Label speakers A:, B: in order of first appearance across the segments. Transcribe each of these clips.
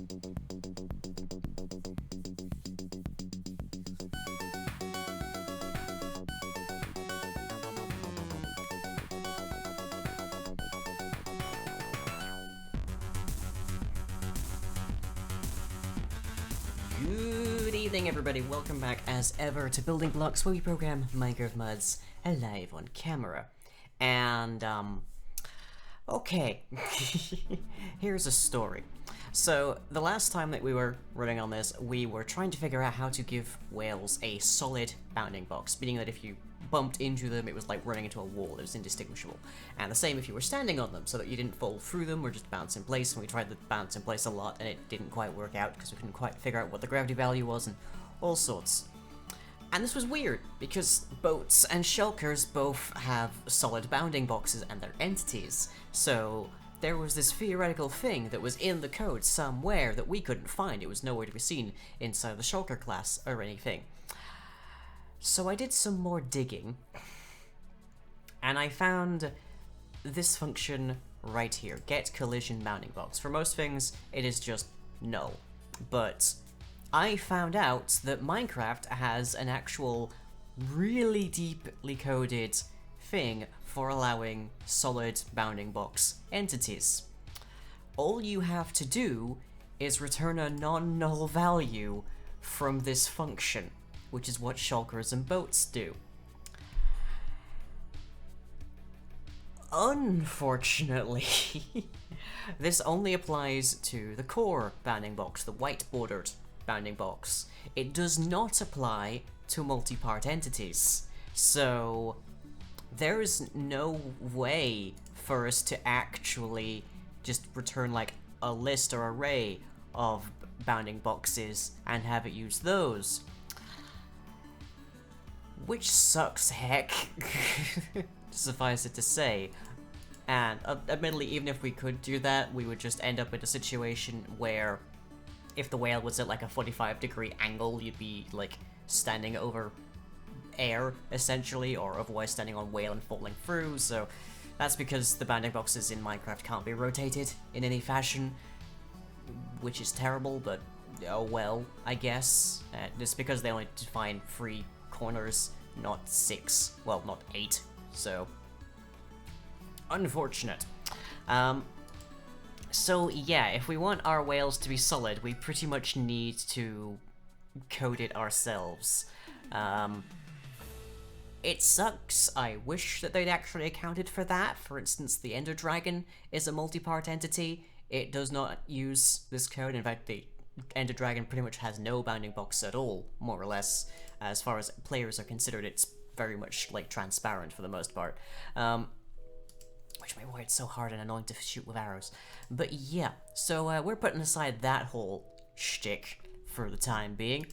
A: Good evening, everybody. Welcome back, as ever, to Building Blocks, where we program Minecraft mods live on camera. And, okay. Here's a story. So, the last time that we were running on this, we were trying to figure out how to give whales a solid bounding box, meaning that if you bumped into them, it was like running into a wall. It was indistinguishable. And the same if you were standing on them, so that you didn't fall through them or just bounce in place. And we tried to bounce in place a lot, and it didn't quite work out because we couldn't quite figure out what the gravity value was and all sorts. And this was weird, because boats and shulkers both have solid bounding boxes and they're entities. So there was this theoretical thing that was in the code somewhere that we couldn't find. It was nowhere to be seen inside of the shulker class or anything. So I did some more digging, and I found this function right here, get collision bounding box. For most things, it is just no. But I found out that Minecraft has an actual really deeply coded thing for allowing solid bounding box entities. All you have to do is return a non-null value from this function, which is what shulkers and boats do. Unfortunately, this only applies to the core bounding box, the white bordered bounding box. It does not apply to multi-part entities. So there is no way for us to actually just return like a list or array of bounding boxes and have it use those. Which sucks heck, suffice it to say. And admittedly, even if we could do that, we would just end up in a situation where if the whale was at like a 45-degree angle, you'd be like standing over air, essentially, or otherwise standing on whale and falling through. So that's because the bounding boxes in Minecraft can't be rotated in any fashion, which is terrible, but oh well, I guess. Just because they only define 3 corners, not 6. Well, not 8, so unfortunate. So yeah, if we want our whales to be solid, we pretty much need to code it ourselves. It sucks. I wish that they'd actually accounted for that. For instance, the Ender Dragon is a multi-part entity. It does not use this code. In fact, the Ender Dragon pretty much has no bounding box at all, more or less. As far as players are considered, it's very much, like, transparent for the most part. Which may be why it's so hard and annoying to shoot with arrows. But yeah, so we're putting aside that whole shtick for the time being.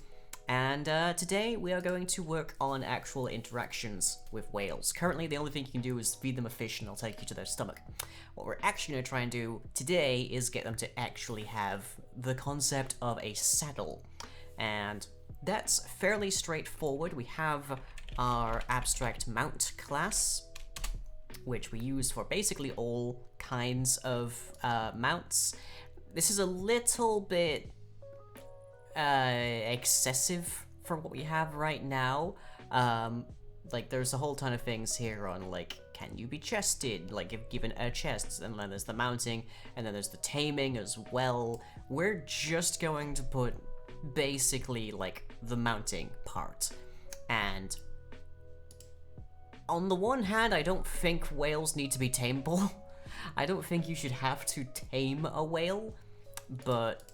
A: And today we are going to work on actual interactions with whales. Currently, the only thing you can do is feed them a fish and they'll take you to their stomach. What we're actually going to try and do today is get them to actually have the concept of a saddle. And that's fairly straightforward. We have our abstract mount class, which we use for basically all kinds of mounts. This is a little bit excessive for what we have right now. Like, there's a whole ton of things here on, like, can you be chested? Like, if given a chest, and then there's the mounting, and then there's the taming as well. We're just going to put basically, like, the mounting part. And on the one hand, I don't think whales need to be tameable. I don't think you should have to tame a whale, but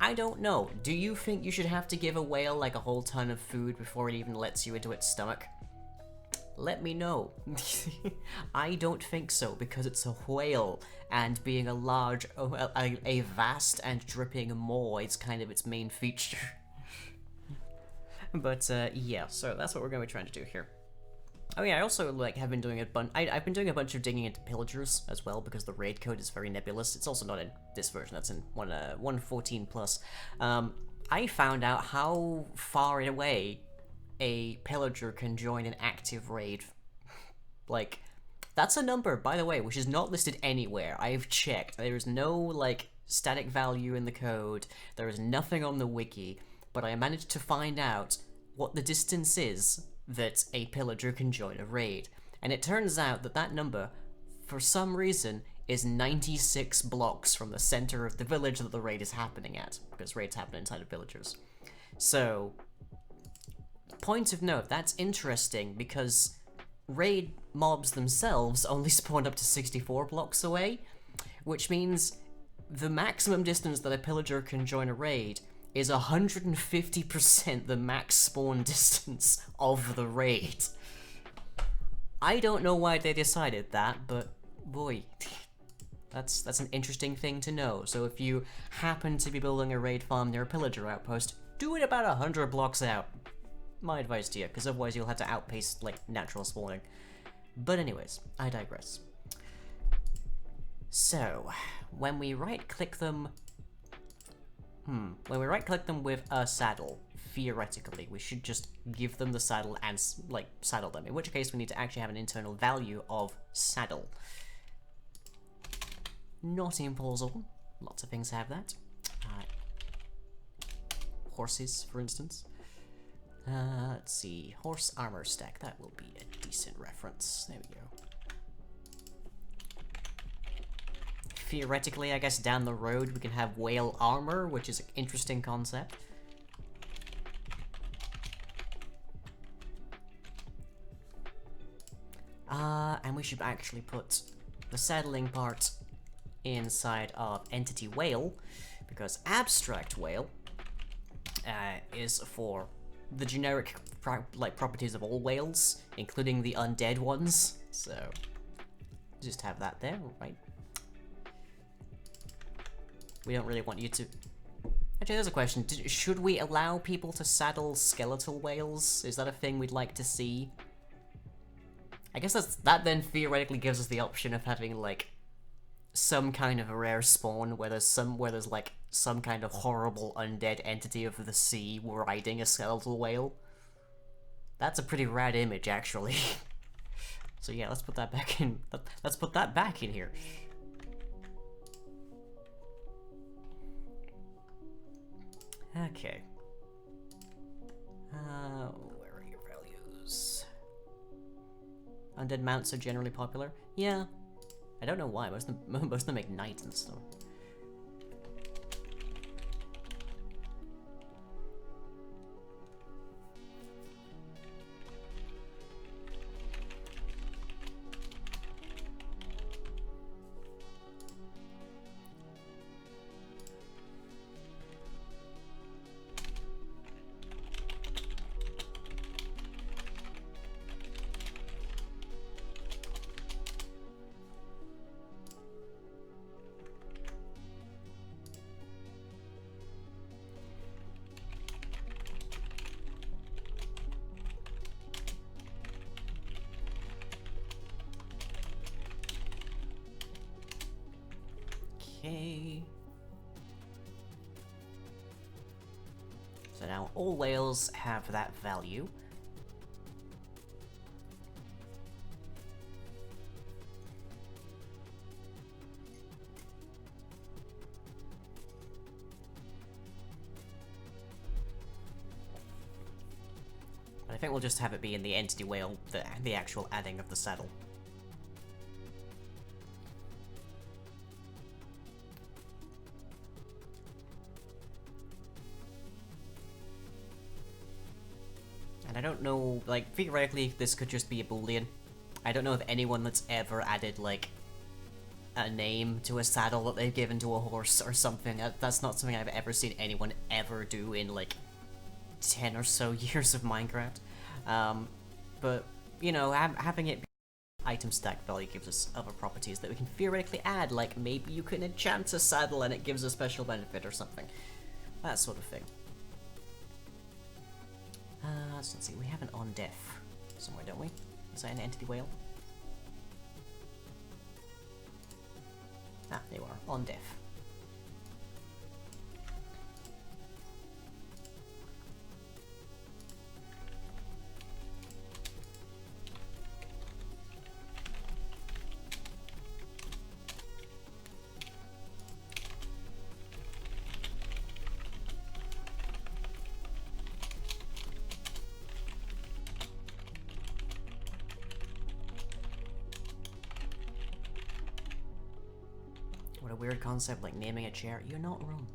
A: I don't know. Do you think you should have to give a whale like a whole ton of food before it even lets you into its stomach? Let me know. I don't think so, because it's a whale, and being a large, a vast and dripping maw is kind of its main feature. But yeah, so that's what we're going to be trying to do here. Oh yeah, I also have been doing I've been doing a bunch of digging into pillagers as well, because the raid code is very nebulous. It's also not in this version, that's in 1.14 plus. I found out how far away a pillager can join an active raid. Like, that's a number, by the way, which is not listed anywhere. I've checked. There's no, like, static value in the code. There is nothing on the wiki, but I managed to find out what the distance is that a pillager can join a raid. And it turns out that that number, for some reason, is 96 blocks from the center of the village that the raid is happening at, because raids happen inside of villagers. So, point of note, that's interesting, because raid mobs themselves only spawn up to 64 blocks away, which means the maximum distance that a pillager can join a raid is 150% the max spawn distance of the raid. I don't know why they decided that, but boy, that's an interesting thing to know. So if you happen to be building a raid farm near a pillager outpost, do it about 100 blocks out. My advice to you, because otherwise you'll have to outpace, like, natural spawning. But anyways, I digress. So, when we right-click them... when we right-click them with a saddle, theoretically, we should just give them the saddle and, like, saddle them. In which case, we need to actually have an internal value of saddle. Not impossible. Lots of things have that. Horses, for instance. Let's see. Horse armor stack. That will be a decent reference. There we go. Theoretically, I guess down the road we can have whale armor, which is an interesting concept. And we should actually put the saddling part inside of entity whale, because abstract whale is for the generic properties of all whales, including the undead ones. So just have that there, right? We don't really want you to... Actually, there's a question. Should we allow people to saddle skeletal whales? Is that a thing we'd like to see? I guess that then theoretically gives us the option of having, like, some kind of a rare spawn where there's like some kind of horrible undead entity of the sea riding a skeletal whale. That's a pretty rad image, actually. So yeah, let's put that back in. Let's put that back in here. Okay. Where are your values? Undead mounts are generally popular. Yeah. I don't know why. Most of them make knights and stuff. Okay. So now all whales have that value. But I think we'll just have it be in the entity whale, the actual adding of the saddle. I don't know, like, theoretically, this could just be a boolean. I don't know of anyone that's ever added, like, a name to a saddle that they've given to a horse or something. That's not something I've ever seen anyone ever do in, like, 10 or so years of Minecraft. But, you know, having it be item stack value gives us other properties that we can theoretically add, like maybe you can enchant a saddle and it gives a special benefit or something. That sort of thing. Let's see, we have an on deaf somewhere, don't we? Is that an entity whale? Ah, there you are, on deaf. What a weird concept, like naming a chair. You're not wrong.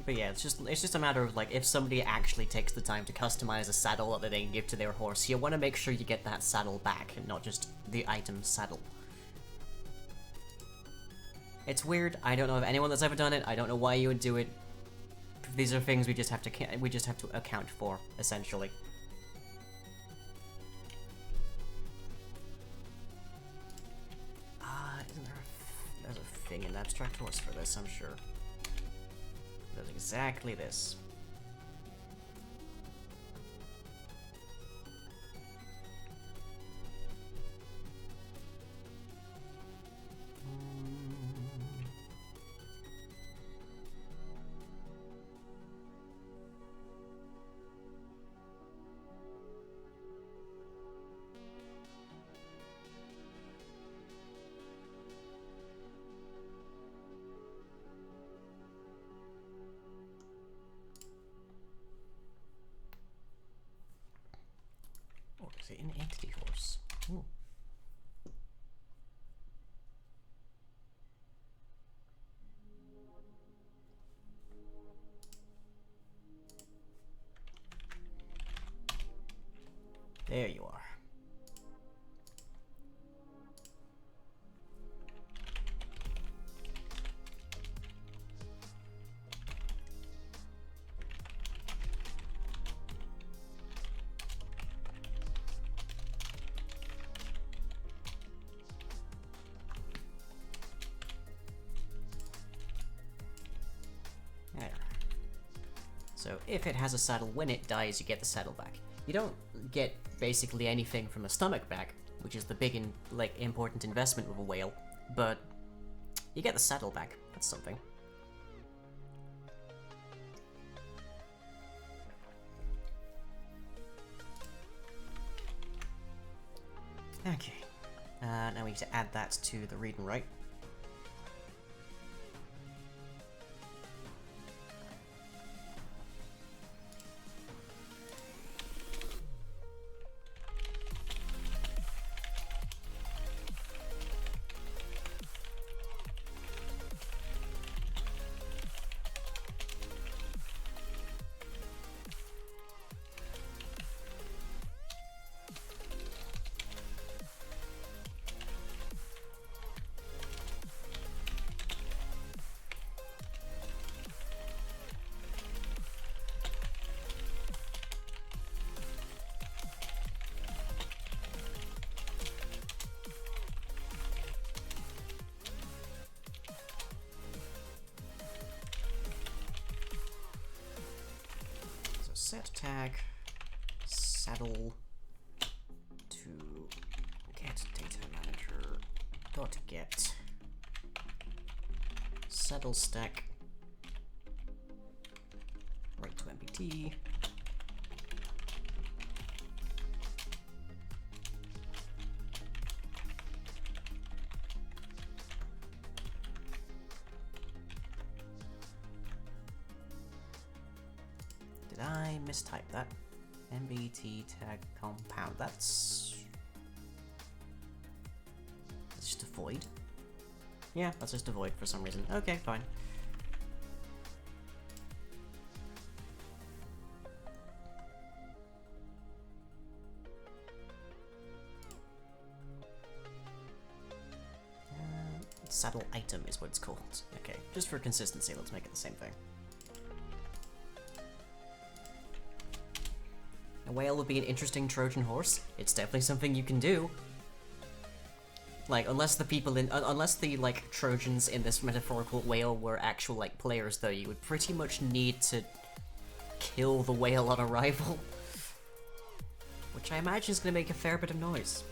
A: But yeah, it's just a matter of like if somebody actually takes the time to customize a saddle that they give to their horse, you want to make sure you get that saddle back and not just the item saddle. It's weird. I don't know of anyone that's ever done it. I don't know why you would do it. These are things we just have to account for, essentially. Isn't there's a thing in Abstract Horse for this, I'm sure. Does exactly this. Or is it an entity horse? Ooh. There you are. There. So if it has a saddle, when it dies, you get the saddle back. You don't get basically anything from a stomach back, which is the big important investment with a whale, but you get the saddle back. That's something. Okay. Now we need to add that to the read and write. Set tag saddle to get data manager dot get saddle stack write to MPT. Did I mistype that? MBT tag compound. That's just a void. Yeah, that's just a void for some reason. Okay, fine. Saddle item is what it's called. Okay, just for consistency, let's make it the same thing. A whale would be an interesting Trojan horse. It's definitely something you can do. Like, unless the like Trojans in this metaphorical whale were actual like players, though, you would pretty much need to kill the whale on arrival, which I imagine is going to make a fair bit of noise.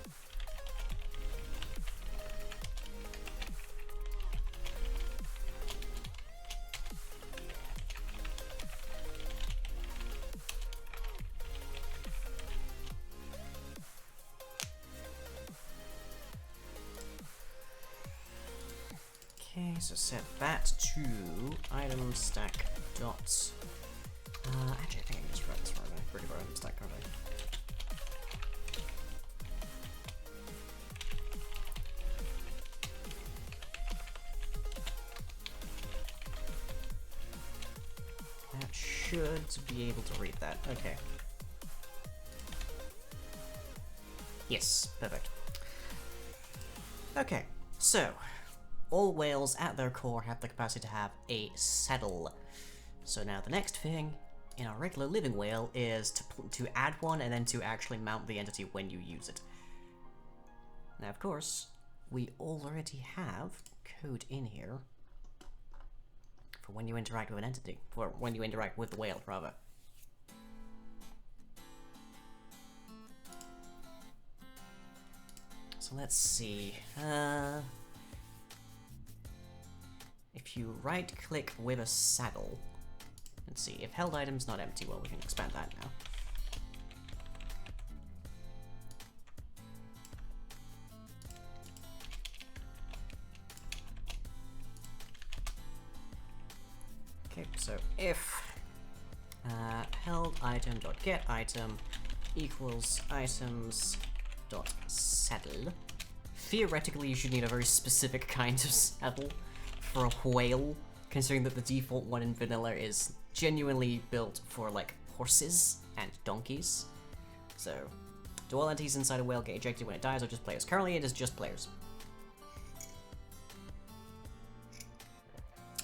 A: Okay, so set that to item stack dot Actually, I think I can just run this far away. Pretty far in the stack, can't I? That should be able to read that. Okay. Yes, perfect. Okay, so all whales at their core have the capacity to have a saddle. So now the next thing in our regular living whale is to add one and then to actually mount the entity when you use it. Now, of course, we already have code in here for when you interact with an entity, or when you interact with the whale, rather. So let's see. If you right-click with a saddle, let's see, if held item's not empty, well, we can expand that now. Okay, so if held item dot get item equals items dot saddle, theoretically you should need a very specific kind of saddle for a whale, considering that the default one in vanilla is genuinely built for like horses and donkeys. So, do all entities inside a whale get ejected when it dies or just players? Currently it is just players.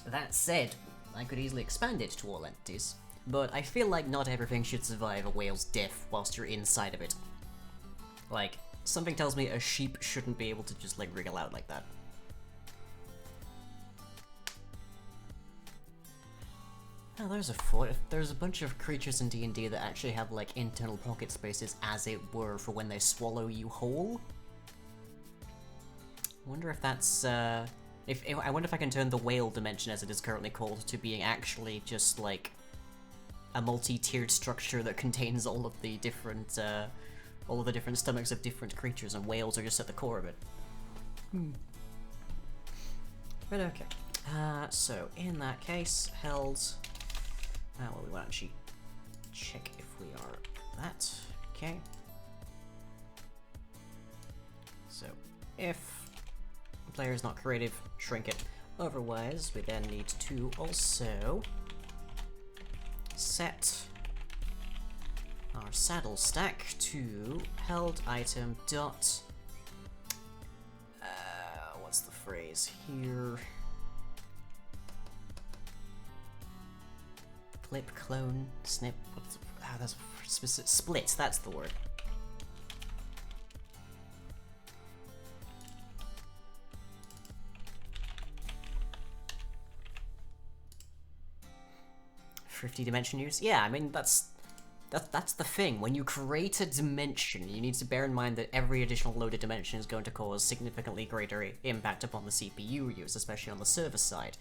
A: That said, I could easily expand it to all entities, but I feel like not everything should survive a whale's death whilst you're inside of it. Like, something tells me a sheep shouldn't be able to just like wriggle out like that. Oh, there's a bunch of creatures in D&D that actually have like internal pocket spaces, as it were, for when they swallow you whole. I wonder if that's I wonder if I can turn the whale dimension, as it is currently called, to being actually just like a multi-tiered structure that contains all of the different stomachs of different creatures, and whales are just at the core of it. But okay. So in that case, held. Well, we want to actually check if we are that. Okay. So if the player is not creative, shrink it. Otherwise, we then need to also set our saddle stack to held item dot. What's the phrase here? Clip, clone, snip. What's that's specific. Split. That's the word. Thrifty dimension use. Yeah, I mean that's the thing. When you create a dimension, you need to bear in mind that every additional loaded dimension is going to cause significantly greater impact upon the CPU use, especially on the server side.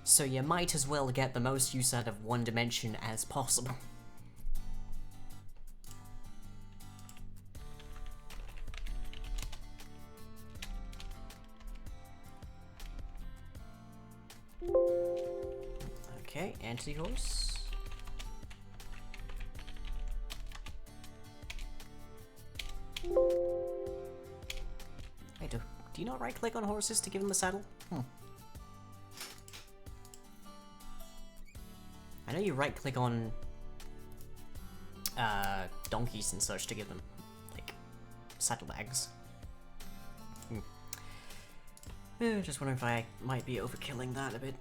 A: So you might as well get the most use out of one dimension as possible. Okay, anti-horse. Hey, do you not right-click on horses to give them the saddle? I know you right-click on donkeys and such to give them, like, saddlebags. Just wondering if I might be overkilling that a bit.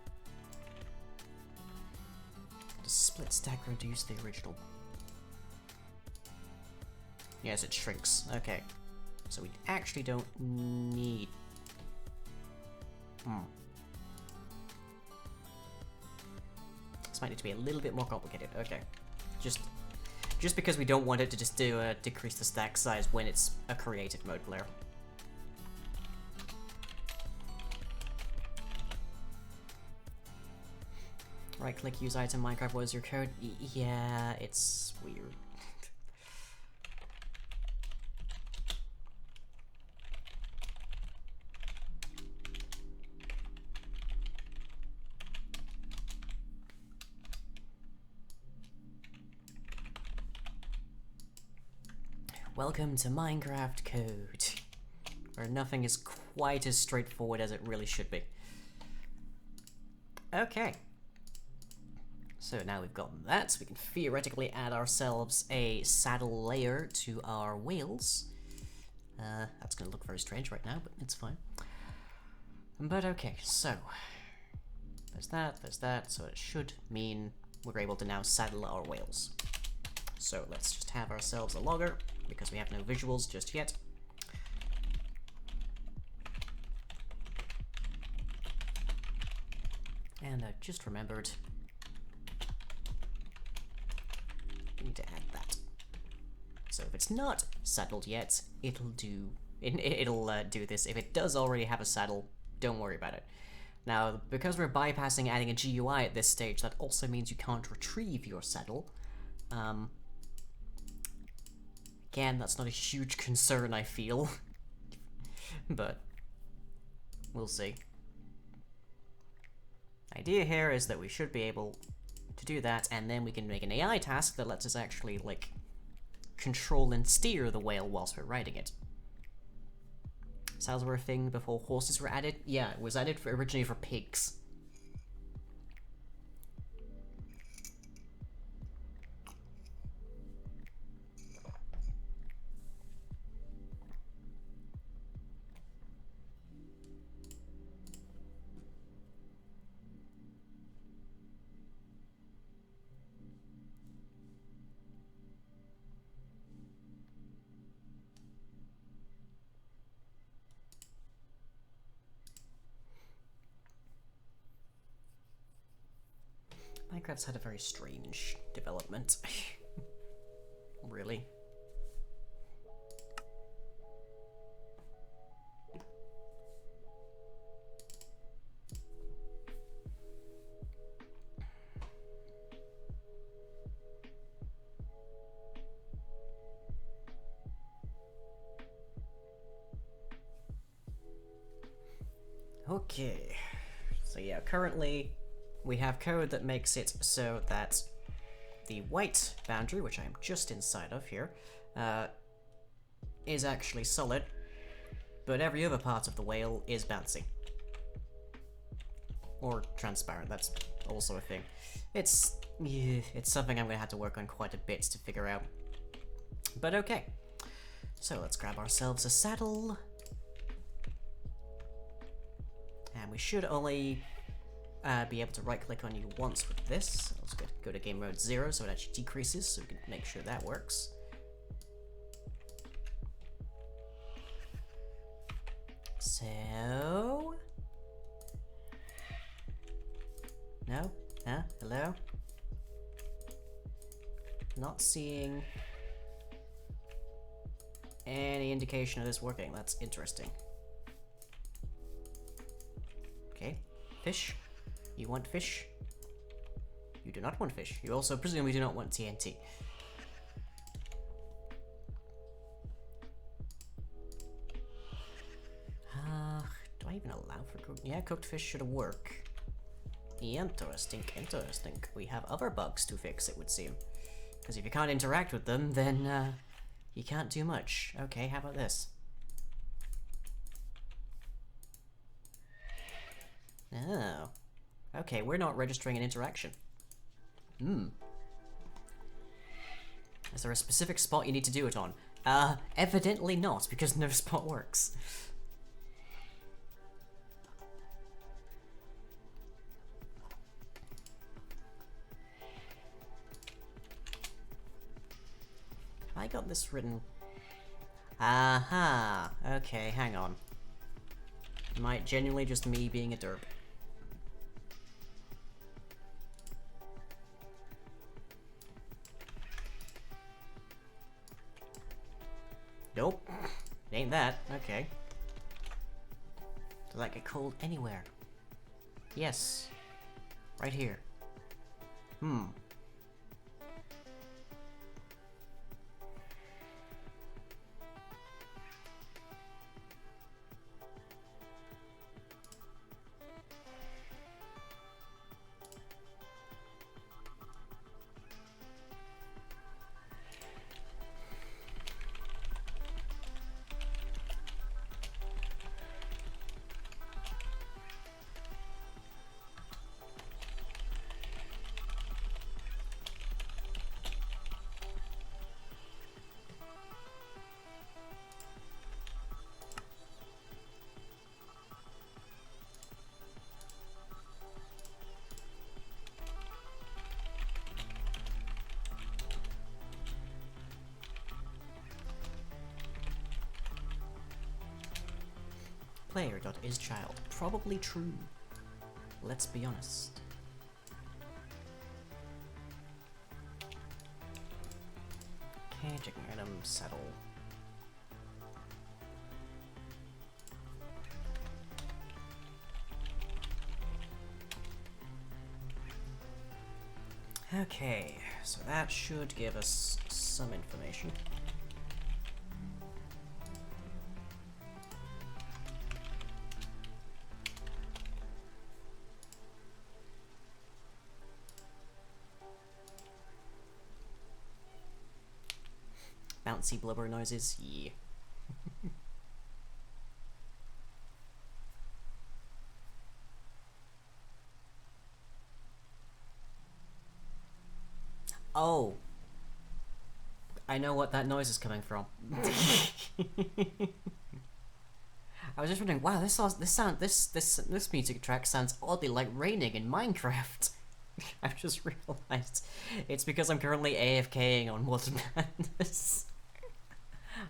A: Does split stack reduce the original? Yes, it shrinks. Okay. So we actually don't need... This might need to be a little bit more complicated. Okay. Just because we don't want it to just decrease the stack size when it's a creative mode player. Right click, use item, Minecraft, what is your code? Yeah, it's weird. Welcome to Minecraft Code, where nothing is quite as straightforward as it really should be. Okay. So now we've got that, we can theoretically add ourselves a saddle layer to our wheels. That's gonna look very strange right now, but it's fine. But okay, so there's that, so it should mean we're able to now saddle our whales. So let's just have ourselves a logger, because we have no visuals just yet. And I just remembered, we need to add that. So if it's not saddled yet, it'll do this. If it does already have a saddle, don't worry about it. Now, because we're bypassing adding a GUI at this stage, that also means you can't retrieve your saddle. Again, that's not a huge concern, I feel. But we'll see. The idea here is that we should be able to do that, and then we can make an AI task that lets us actually, like, control and steer the whale whilst we're riding it. Saddles were a thing before horses were added? Yeah, it was added originally for pigs. Minecraft's had a very strange development. Really. Okay. So yeah, currently we have code that makes it so that the white boundary, which I'm just inside of here, is actually solid, but every other part of the whale is bouncy. Or transparent, that's also a thing. It's something I'm gonna have to work on quite a bit to figure out. But okay. So let's grab ourselves a saddle. And we should only be able to right-click on you once with this. Let's go to game mode 0 so it actually decreases, so we can make sure that works. So... No? Huh? Hello? Not seeing any indication of this working. That's interesting. Okay. Fish? You want fish? You do not want fish. You also presumably do not want TNT. Do I even allow for cooked? Yeah, cooked fish should work. Interesting, interesting. We have other bugs to fix, it would seem. Because if you can't interact with them, then you can't do much. Okay, how about this? Oh. Okay, we're not registering an interaction. Is there a specific spot you need to do it on? Evidently not, because no spot works. I got this written... Aha! Okay, hang on. Might genuinely just me being a derp. Nope. It ain't that. Okay. Does that get cold anywhere? Yes. Right here. player.ischild. Probably true. Let's be honest. Okay, checking item, settle. Okay, so that should give us some information. Bouncy blubber noises, yeah. Oh, I know what that noise is coming from. I was just wondering, wow, this music track sounds oddly like raining in Minecraft. I've just realized it's because I'm currently AFKing on Water Madness.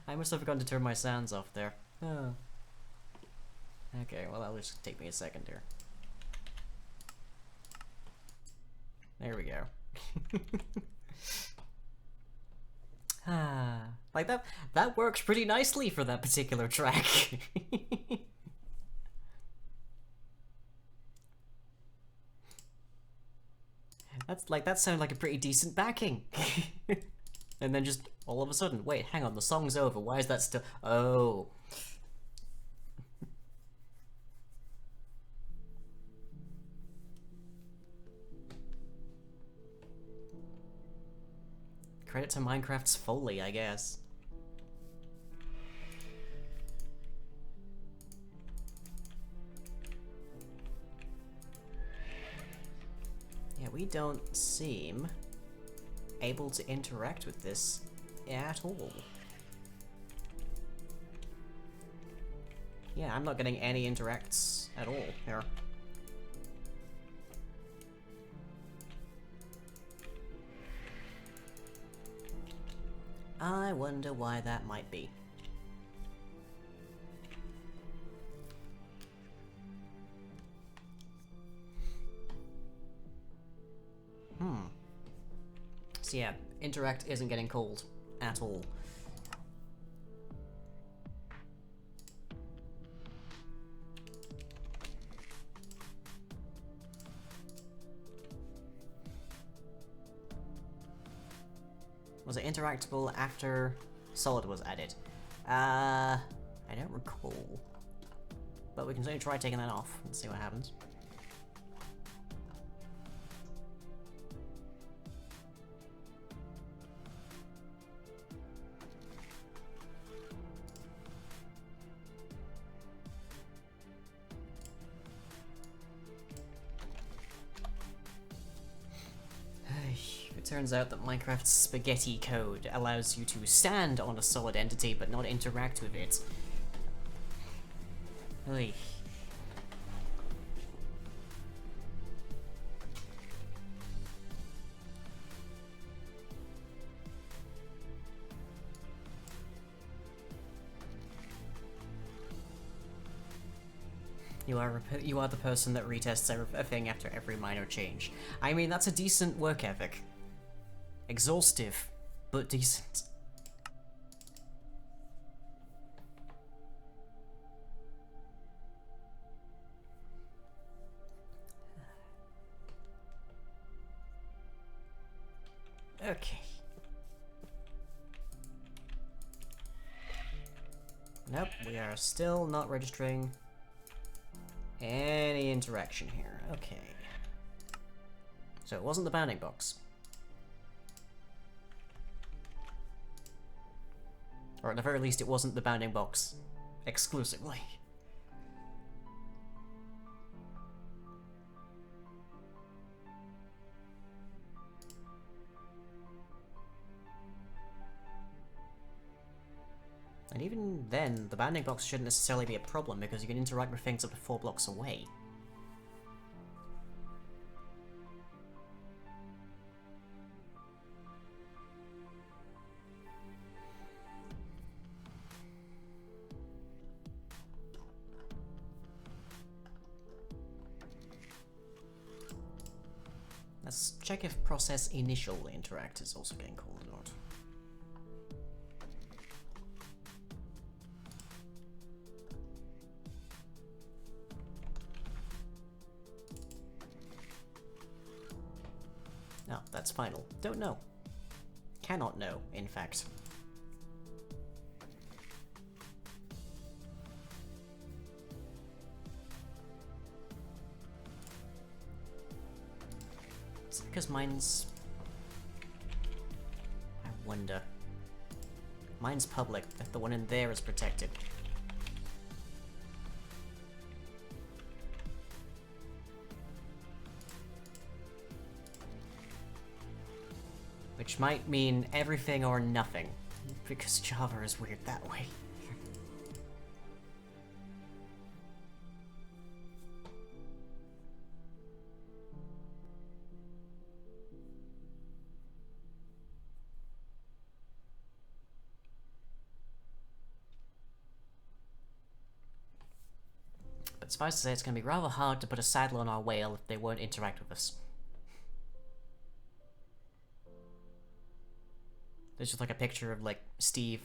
A: I must have forgotten to turn my sounds off there. Oh. Okay, well that'll just take me a second here. There we go. Like that works pretty nicely for that particular track. That sounded like a pretty decent backing. And then just all of a sudden, wait, hang on, the song's over. Why is that still? Oh. Credit to Minecraft's Foley, I guess. Yeah, we don't seem able to interact with this at all. Yeah, I'm not getting any interacts at all here. I wonder why that might be. So yeah, interact isn't getting called at all. Was it interactable after Solid was added? I don't recall. But we can certainly try taking that off and see what happens. Turns out that Minecraft's spaghetti code allows you to stand on a solid entity but not interact with it. Oy. You are the person that retests everything after every minor change. I mean, that's a decent work ethic. Exhaustive, but decent. Okay. Nope, we are still not registering any interaction here. Okay. So it wasn't the bounding box. Or at the very least, it wasn't the bounding box exclusively. And even then, the bounding box shouldn't necessarily be a problem because you can interact with things up to 4 blocks away. Let's check if process initial interact is also getting called or not. No, that's final. Don't know. Cannot know, in fact. Is it because mine's... I wonder. Mine's public, but the one in there is protected. Which might mean everything or nothing, because Java is weird that way. But suffice to say, it's going to be rather hard to put a saddle on our whale if they won't interact with us. There's just like a picture of like Steve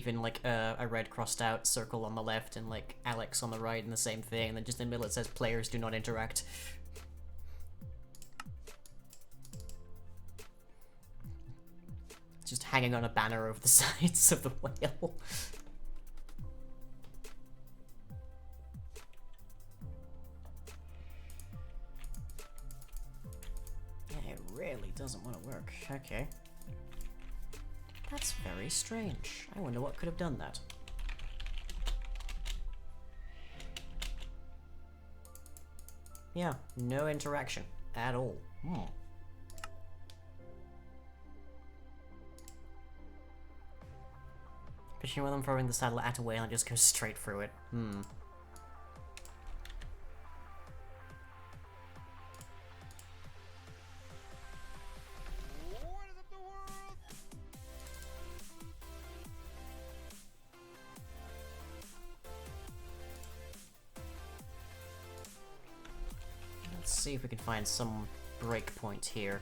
A: in like a red crossed out circle on the left and like Alex on the right and the same thing, and then just in the middle it says players do not interact. It's just hanging on a banner over the sides of the whale. Yeah, it really doesn't want to work. Okay. That's very strange. I wonder what could have done that. Yeah, no interaction at all. Picturing with them throwing the saddle at a whale and just goes straight through it. Let's see if we can find some breakpoint here.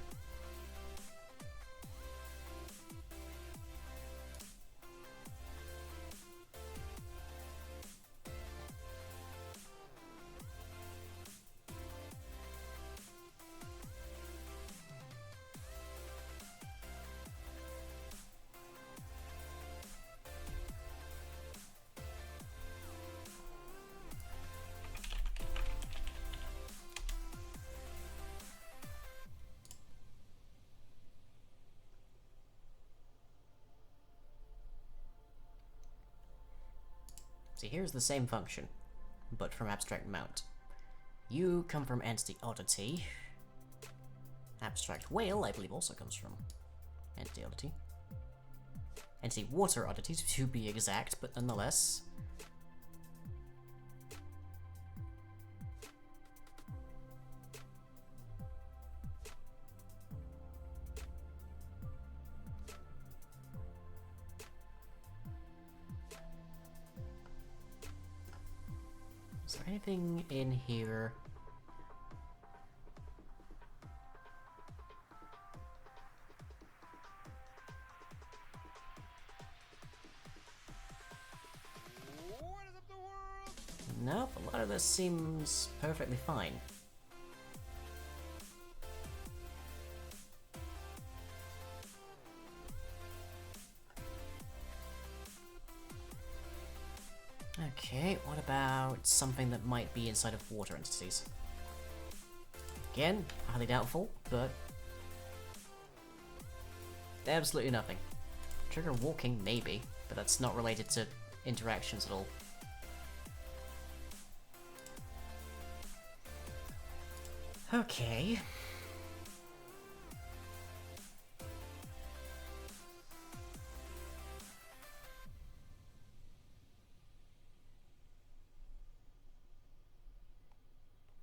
A: See, here's the same function, but from abstract mount. You come from entity oddity. Abstract whale, I believe, also comes from entity oddity. Entity water oddity, to be exact, but nonetheless. Is there anything in here? Nope, a lot of this seems perfectly fine. Okay, what about something that might be inside of water entities? Again, highly doubtful, but absolutely nothing. Trigger walking, maybe, but that's not related to interactions at all. Okay.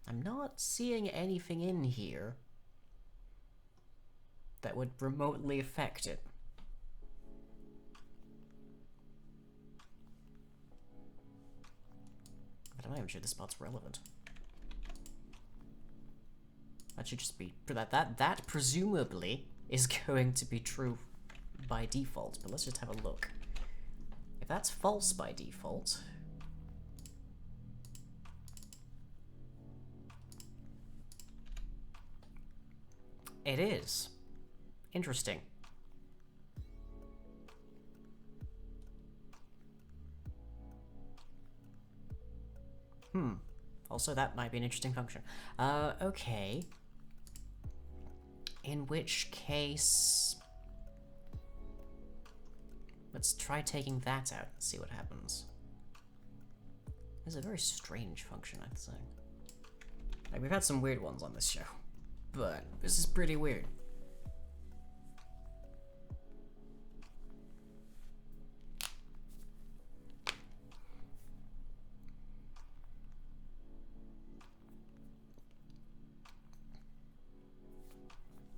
A: I'm not seeing anything in here that would remotely affect it. But I'm not even sure this spot's relevant. That should just be that presumably is going to be true by default, but let's just have a look. If that's false by default, it is. Interesting. Also, that might be an interesting function. Okay. In which case... let's try taking that out and see what happens. It's a very strange function, I'd say. Like, we've had some weird ones on this show, but this is pretty weird.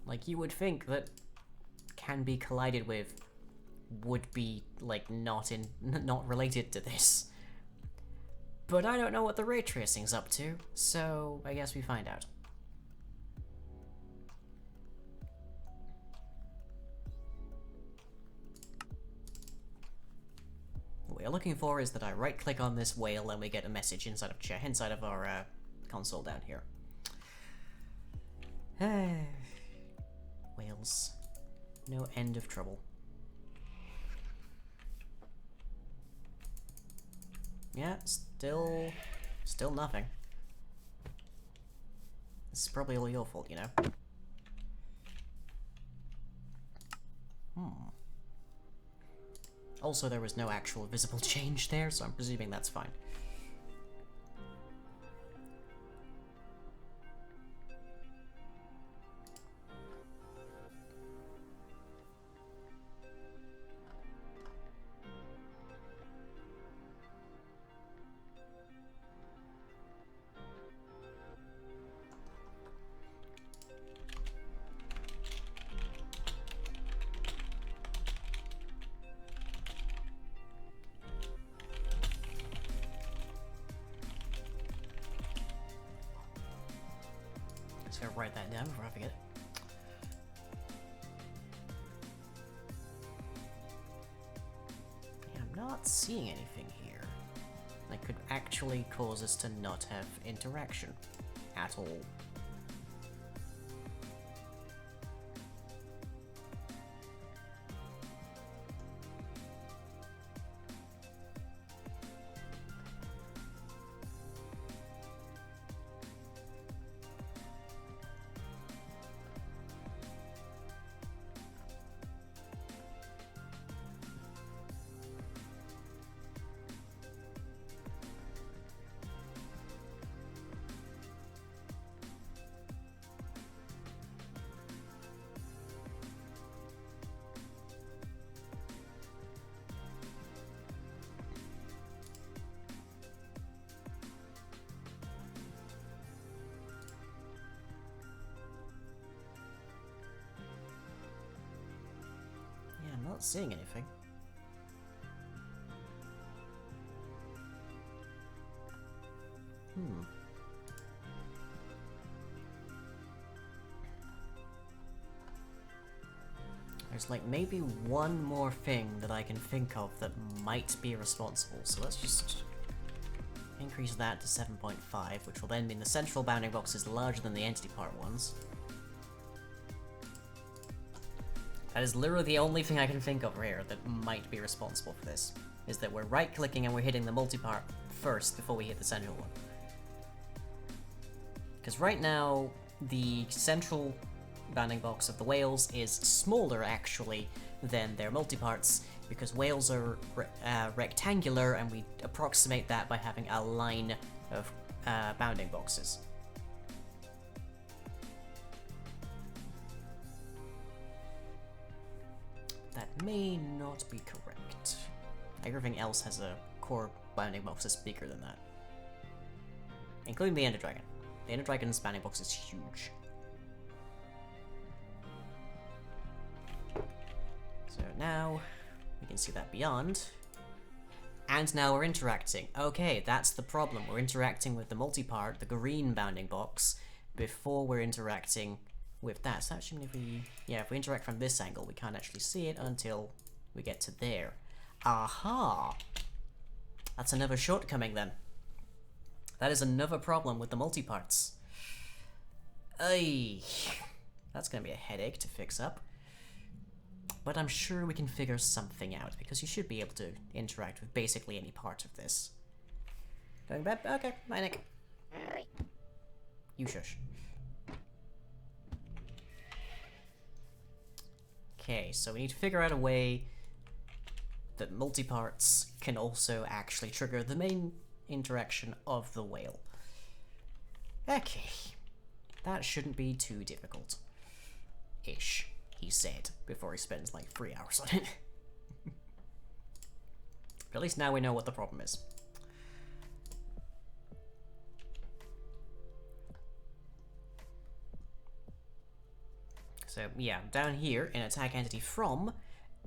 A: Like, you would think that can be collided with would be, like, not related to this. But I don't know what the ray tracing's up to, so I guess we find out. What we're looking for is that I right-click on this whale and we get a message inside of our console down here. Whales. No end of trouble. Yeah, still nothing. This is probably all your fault, you know? Also, there was no actual visible change there, so I'm presuming that's fine. Just gotta write that down before I forget. Yeah, I'm not seeing anything here that could actually cause us to not have interaction at all. I'm not seeing anything. There's like maybe one more thing that I can think of that might be responsible, so let's just increase that to 7.5, which will then mean the central bounding box is larger than the entity part ones. That is literally the only thing I can think of here that might be responsible for this, is that we're right-clicking and we're hitting the multi-part first before we hit the central one. Because right now, the central bounding box of the whales is smaller, actually, than their multi-parts, because whales are rectangular, and we approximate that by having a line of bounding boxes. That may not be correct. Everything else has a core bounding box that's bigger than that. Including the Ender Dragon. The Ender Dragon's bounding box is huge. So now, we can see that beyond. And now we're interacting. Okay, that's the problem. We're interacting with the multi-part, the green bounding box, before we're interacting with that. So actually, if we interact from this angle, we can't actually see it until we get to there. Aha! That's another shortcoming then. That is another problem with the multi-parts. Ay, that's gonna be a headache to fix up. But I'm sure we can figure something out, because you should be able to interact with basically any part of this. Going back? Okay, bye Nick. You shush. Okay, so we need to figure out a way that multi-parts can also actually trigger the main interaction of the whale. Okay, that shouldn't be too difficult. Ish, he said, before he spends like 3 hours on it. But at least now we know what the problem is. So yeah, down here in attack entity from,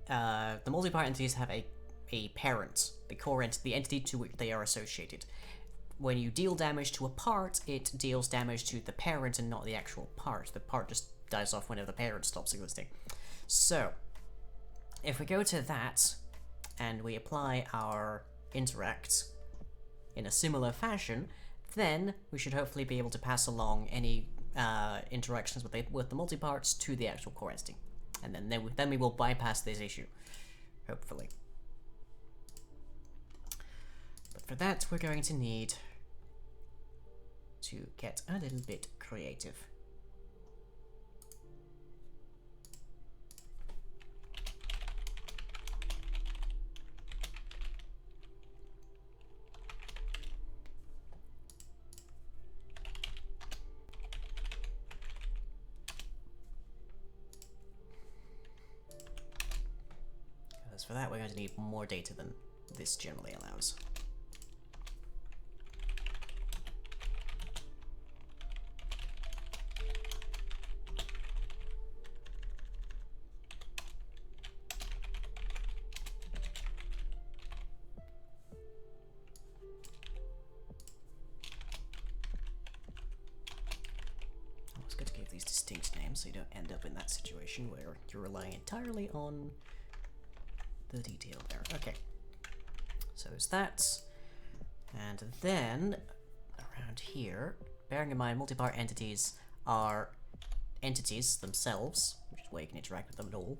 A: the multi-part entities have a parent, the entity to which they are associated. When you deal damage to a part, it deals damage to the parent and not the actual part. The part just dies off whenever the parent stops existing. So, if we go to that, and we apply our interact in a similar fashion, then we should hopefully be able to pass along any interactions with the multi-parts to the actual core entity. And then we will bypass this issue, hopefully. But for that, we're going to need to get a little bit creative. Because for that, we're going to need more data than this generally allows. So you don't end up in that situation where you're relying entirely on the detail there. Okay, so is that, and then around here, bearing in mind multi-part entities are entities themselves, which is why you can interact with them at all.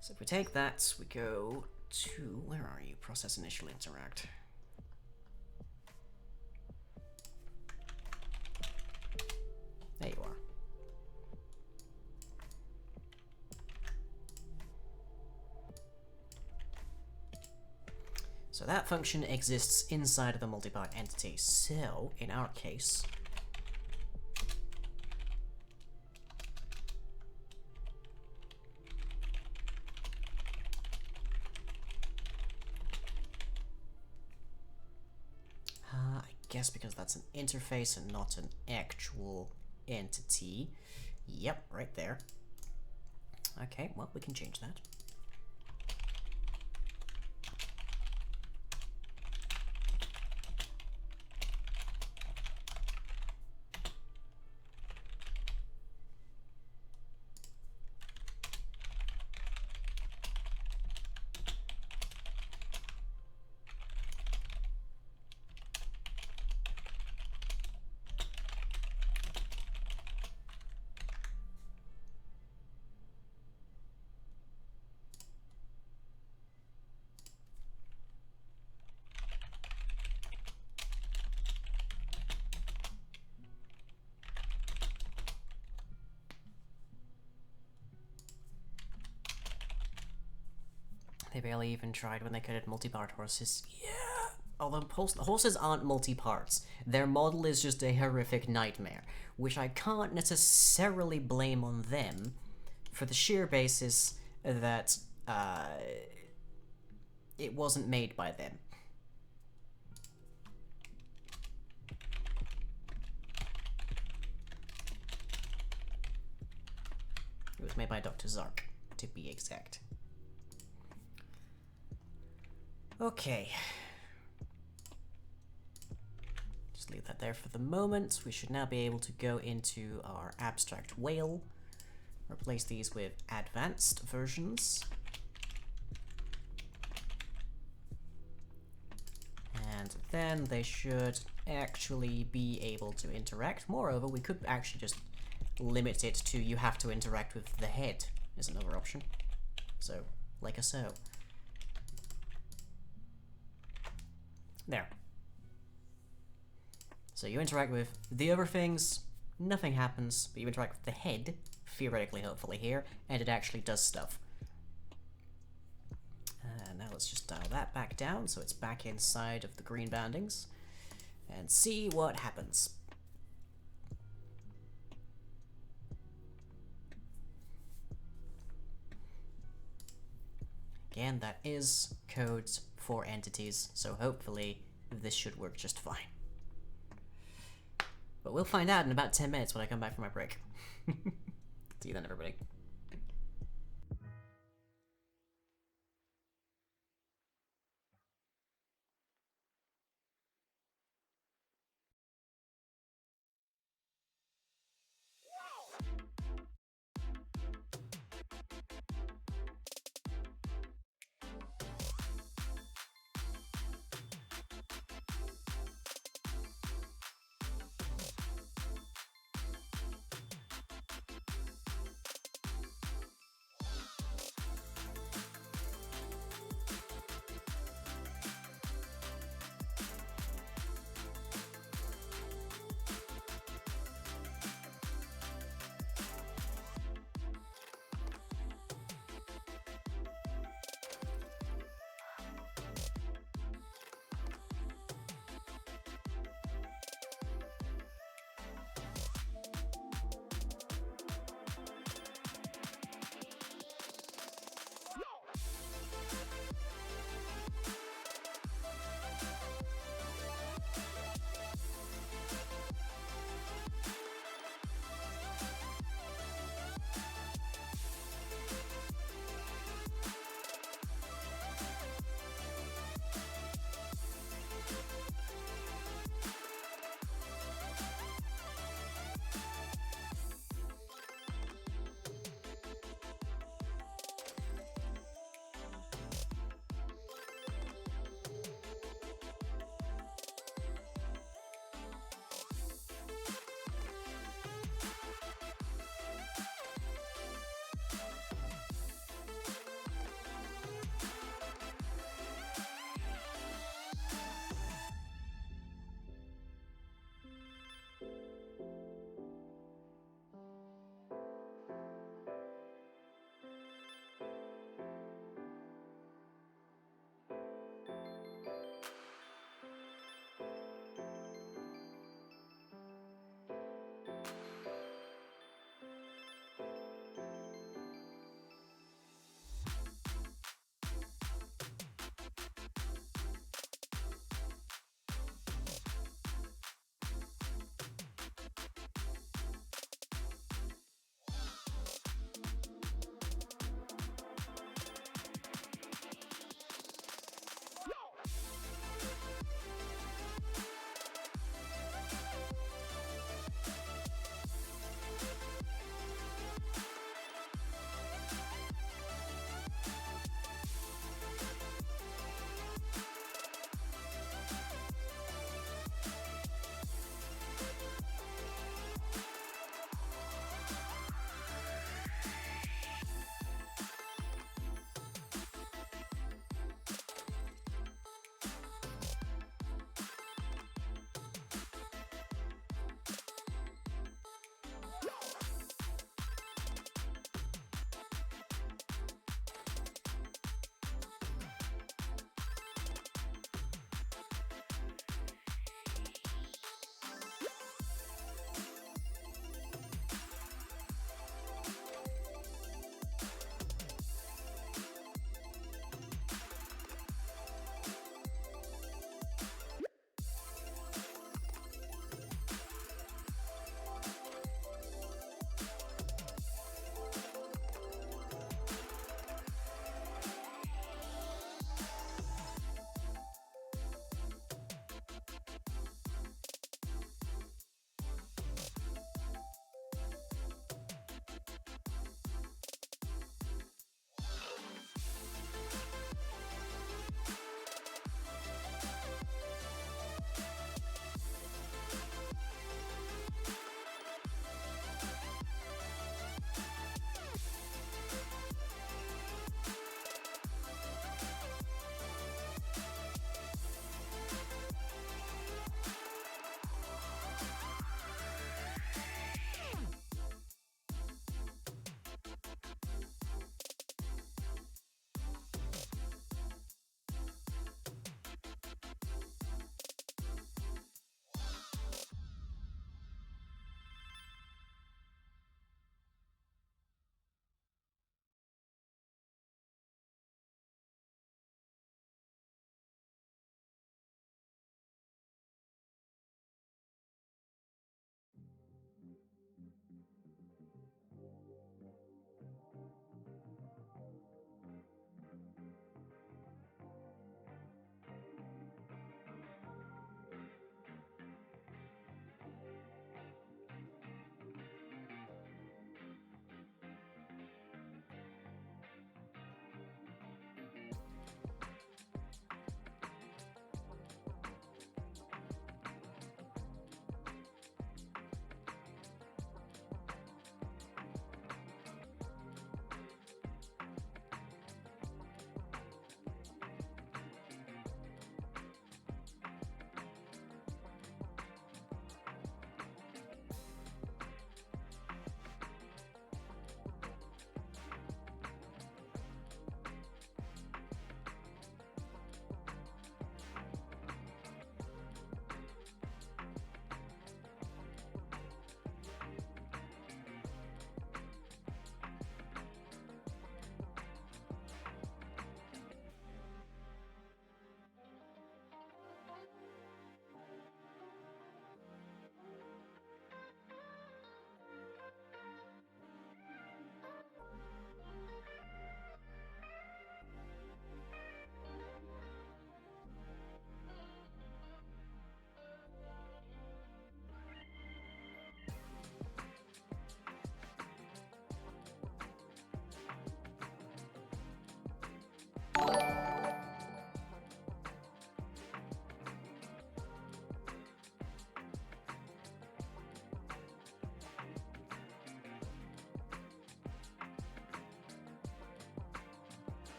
A: So if we take that, we go to, where are you? Process initial interact. There you are. So that function exists inside of the multi-part entity. So, in our case, I guess because that's an interface and not an actual entity. Yep, right there. Okay, well, we can change that. They barely even tried when they could have multi-part horses. Yeah! Although horses aren't multi-parts. Their model is just a horrific nightmare, which I can't necessarily blame on them for the sheer basis that it wasn't made by them. It was made by Dr. Zark, to be exact. Okay. Just leave that there for the moment. We should now be able to go into our abstract whale, replace these with advanced versions. And then they should actually be able to interact. Moreover, we could actually just limit it to you have to interact with the head is another option. So, like a so. There. So you interact with the other things, nothing happens, but you interact with the head, theoretically, hopefully here, and it actually does stuff. Now let's just dial that back down so it's back inside of the green boundings, and see what happens. Again, that is codes for entities, so hopefully this should work just fine. But we'll find out in about 10 minutes when I come back from my break. See you then, everybody.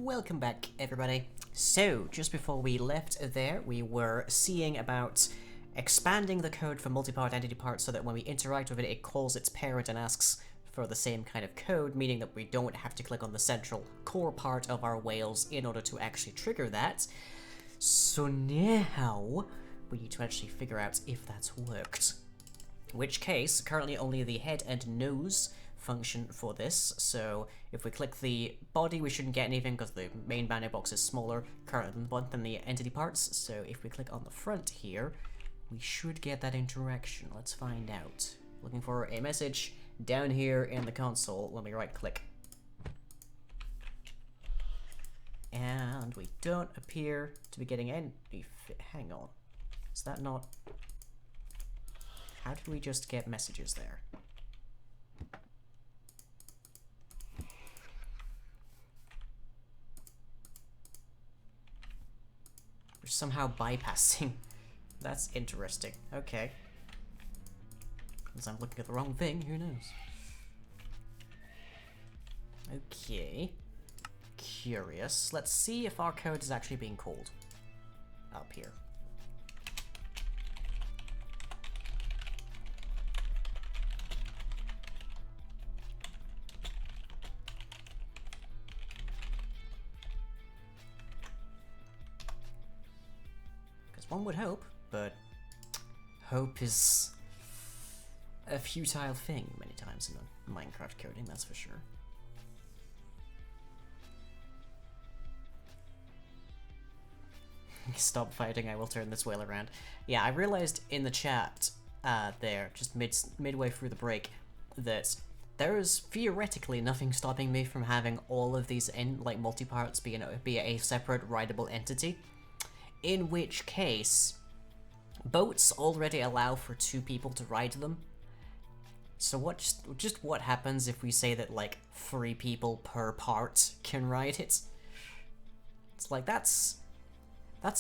A: Welcome back, everybody. So, just before we left there, we were seeing about expanding the code for multi-part entity parts so that when we interact with it, it calls its parent and asks for the same kind of code, meaning that we don't have to click on the central core part of our whales in order to actually trigger that. So now, we need to actually figure out if that's worked. In which case, currently only the head and nose function for this, so if we click the body we shouldn't get anything because the main bounding box is smaller currently than the entity parts, so if we click on the front here we should get that interaction. Let's find out. Looking for a message down here in the console when we right click, and we don't appear to be getting any. Hang on, is that not? How did we just get messages there? We're somehow bypassing. That's interesting. Okay. Because I'm looking at the wrong thing, who knows? Okay. Curious. Let's see if our code is actually being called. Up here. One would hope, but hope is a futile thing many times in the Minecraft coding, that's for sure. Stop fighting, I will turn this whale around. Yeah, I realized in the chat there, just midway through the break, that there is theoretically nothing stopping me from having all of these multi-parts be a separate rideable entity. In which case, boats already allow for 2 people to ride them. So what happens if we say that like 3 people per part can ride it? It's like that's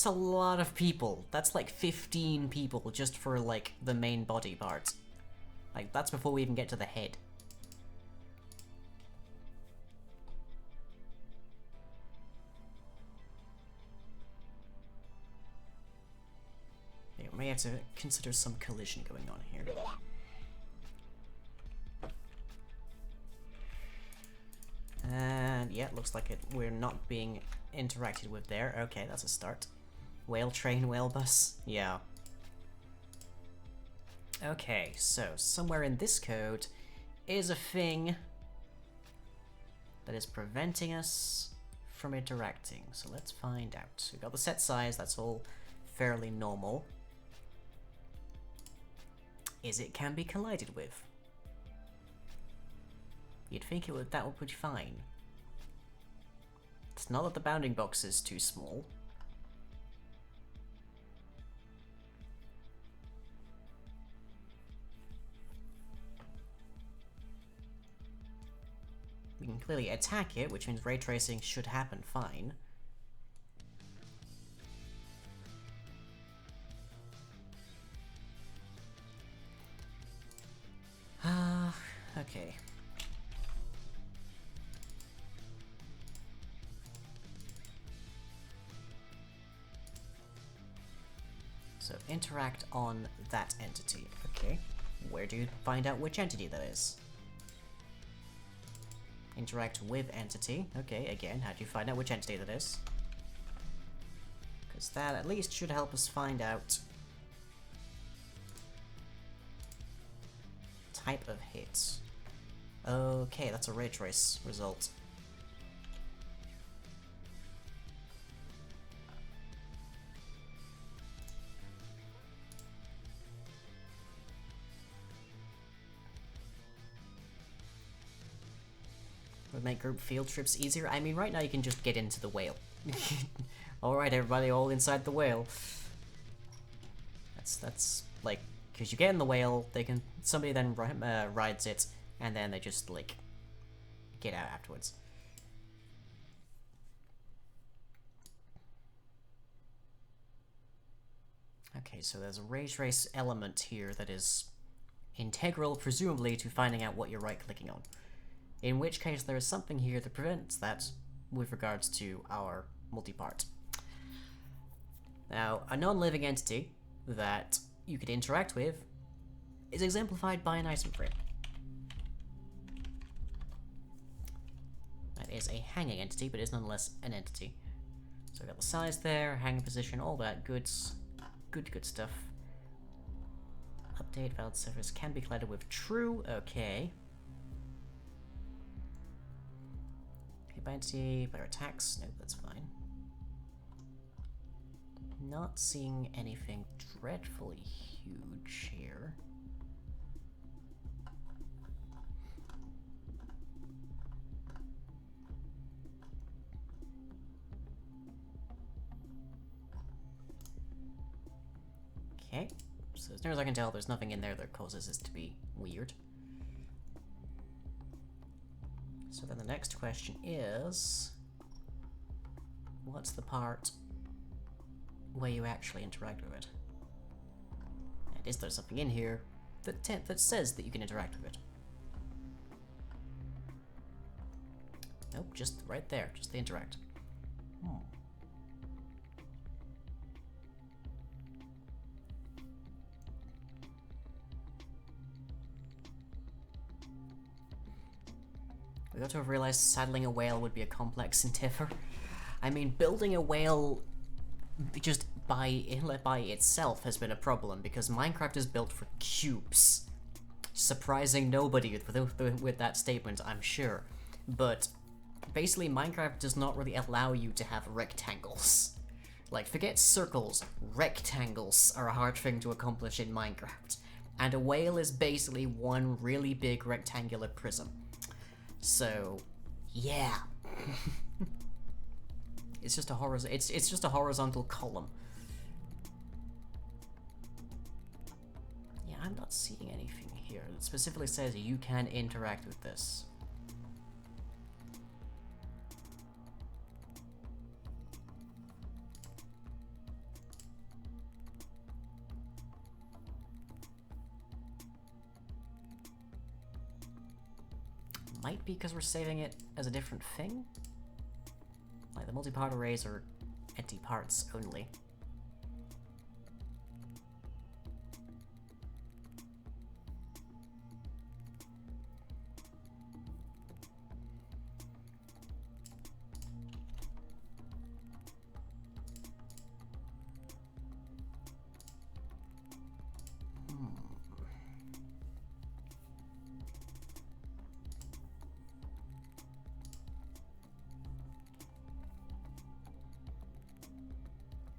A: a lot of people. That's like 15 people just for like the main body part. Like that's before we even get to the head. We may have to consider some collision going on here. And yeah, looks like we're not being interacted with there. Okay, that's a start. Whale train, whale bus. Yeah. Okay, so somewhere in this code is a thing that is preventing us from interacting. So let's find out. We've got the set size, that's all fairly normal. Is it can be collided with? You'd think that would be fine. It's not that the bounding box is too small. We can clearly attack it, which means ray tracing should happen fine. Okay. So interact on that entity. Okay. Where do you find out which entity that is? Interact with entity. Okay, again, how do you find out which entity that is? Because that at least should help us find out type of hits. Okay, that's a ray trace result. Would make group field trips easier. I mean, right now you can just get into the whale. Alright, everybody, all inside the whale. That's like, because you get in the whale, somebody then rides it, and then they just, like, get out afterwards. Okay, so there's a ray trace element here that is integral, presumably, to finding out what you're right-clicking on. In which case, there is something here that prevents that with regards to our multi-part. Now, a non-living entity that you could interact with is exemplified by an item frame. That is a hanging entity, but is nonetheless an entity. So we got the size there, hanging position, all that good stuff. Update valid surface can be collided with true, okay. Hit by entity, better attacks, nope, that's fine. Not seeing anything dreadfully huge here. Okay, so as near as I can tell, there's nothing in there that causes this to be weird. So then the next question is, what's the part where you actually interact with it? And is there something in here that says that you can interact with it? Nope, just right there, just the interact. We got to have realized saddling a whale would be a complex endeavor. I mean, building a whale just by itself has been a problem, because Minecraft is built for cubes. Surprising nobody with that statement, I'm sure. But basically, Minecraft does not really allow you to have rectangles. Like, forget circles, rectangles are a hard thing to accomplish in Minecraft. And a whale is basically one really big rectangular prism. So, yeah. It's just a horizontal column. Yeah, I'm not seeing anything here that specifically says you can interact with this. Might be because we're saving it as a different thing? Like, the multi-part arrays are empty parts only.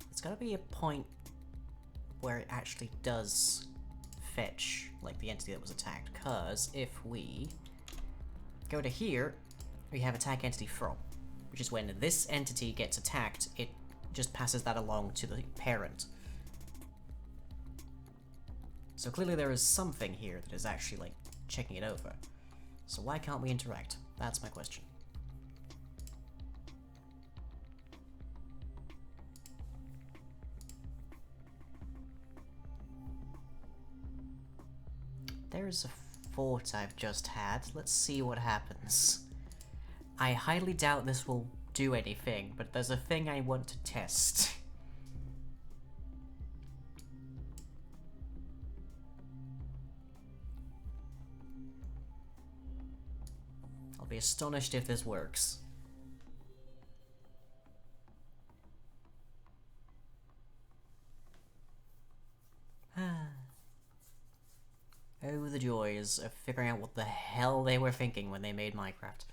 A: There's gotta be a point where it actually does fetch, like, the entity that was attacked, because if we go to here, we have attack entity from, which is when this entity gets attacked, it just passes that along to the parent. So clearly there is something here that is actually, like, checking it over. So why can't we interact? That's my question. There's a thought I've just had. Let's see what happens. I highly doubt this will do anything, but there's a thing I want to test. I'll be astonished if this works. Oh, the joys of figuring out what the hell they were thinking when they made Minecraft.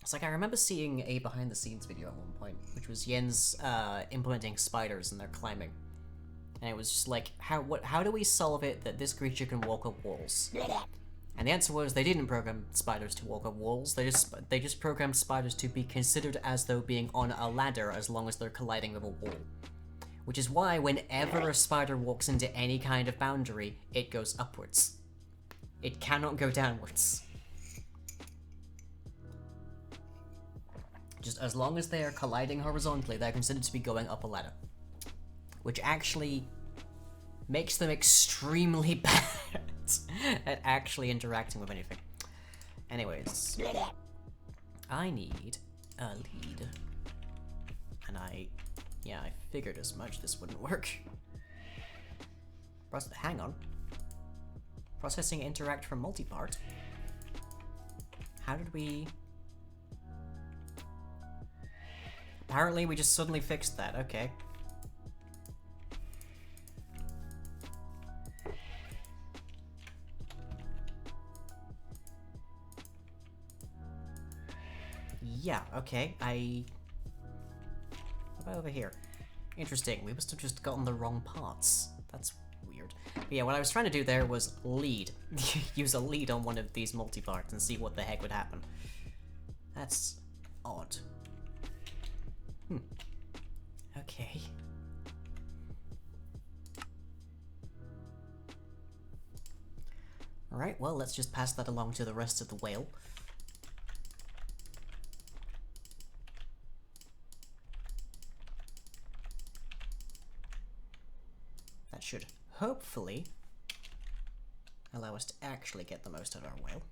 A: It's like, I remember seeing a behind-the-scenes video at one point, which was Jens implementing spiders and their climbing. And it was just like, how do we solve it that this creature can walk up walls? And the answer was they didn't program spiders to walk up walls, they just programmed spiders to be considered as though being on a ladder as long as they're colliding with a wall. Which is why whenever a spider walks into any kind of boundary, it goes upwards. It cannot go downwards. Just as long as they are colliding horizontally, they're considered to be going up a ladder. Which actually makes them extremely bad at actually interacting with anything. Anyways, I need a lead. And yeah, I figured as much this wouldn't work. Hang on. Processing interact from multipart. How did we... Apparently we just suddenly fixed that, okay. Yeah, okay, What about over here? Interesting, we must have just gotten the wrong parts. That's weird. But yeah, what I was trying to do there was lead. Use a lead on one of these multiparts and see what the heck would happen. That's odd. Okay. Alright, well, let's just pass that along to the rest of the whale. That should hopefully allow us to actually get the most out of our whale.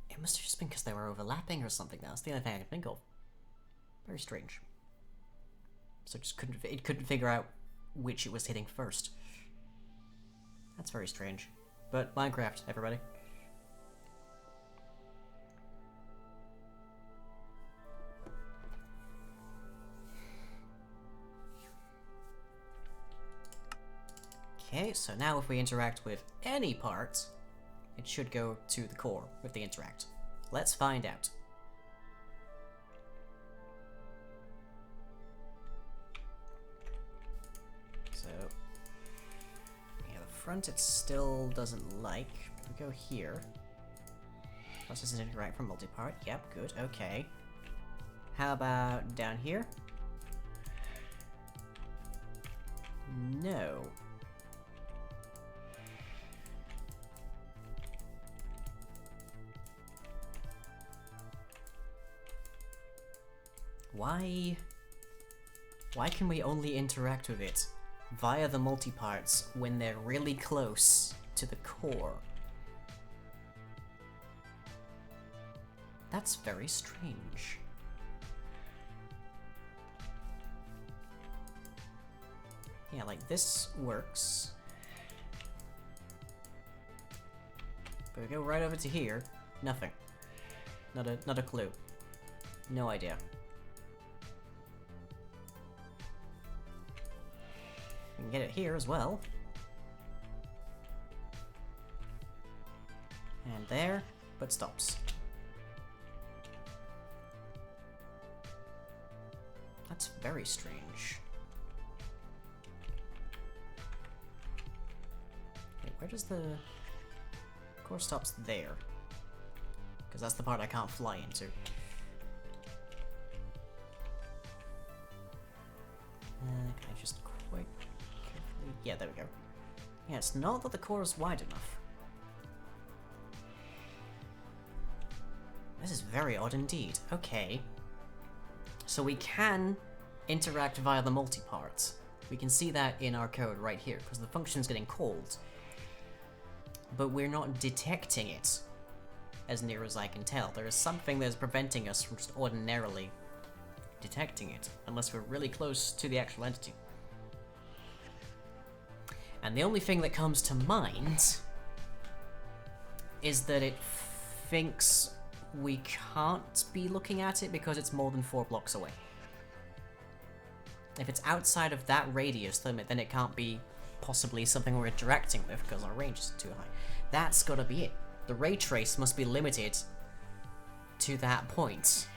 A: It must have just been because they were overlapping or something. That's the only thing I can think of. Very strange. So it couldn't figure out which it was hitting first. That's very strange. But Minecraft, everybody. Okay, so now if we interact with any part, it should go to the core if they interact. Let's find out. So, yeah, the front it still doesn't like. We go here. Processes interact from multipart. Yep, good, okay. How about down here? No. Why can we only interact with it via the multiparts when they're really close to the core? That's very strange. Yeah, like this works. But we go right over to here, nothing. Not a clue. No idea. We can get it here as well. And there, but stops. That's very strange. Wait, where does the core stops there? Because that's the part I can't fly into. Can I just quite carefully... Yeah, there we go. Yeah, it's not that the core is wide enough. This is very odd indeed. Okay. So we can interact via the multiparts. We can see that in our code right here, because the function's getting called. But we're not detecting it, as near as I can tell. There is something that is preventing us from just ordinarily detecting it, unless we're really close to the actual entity. And the only thing that comes to mind is that it thinks we can't be looking at it because it's more than 4 blocks away. If it's outside of that radius limit, then it can't be possibly something we're interacting with because our range is too high. That's gotta be it. The ray trace must be limited to that point.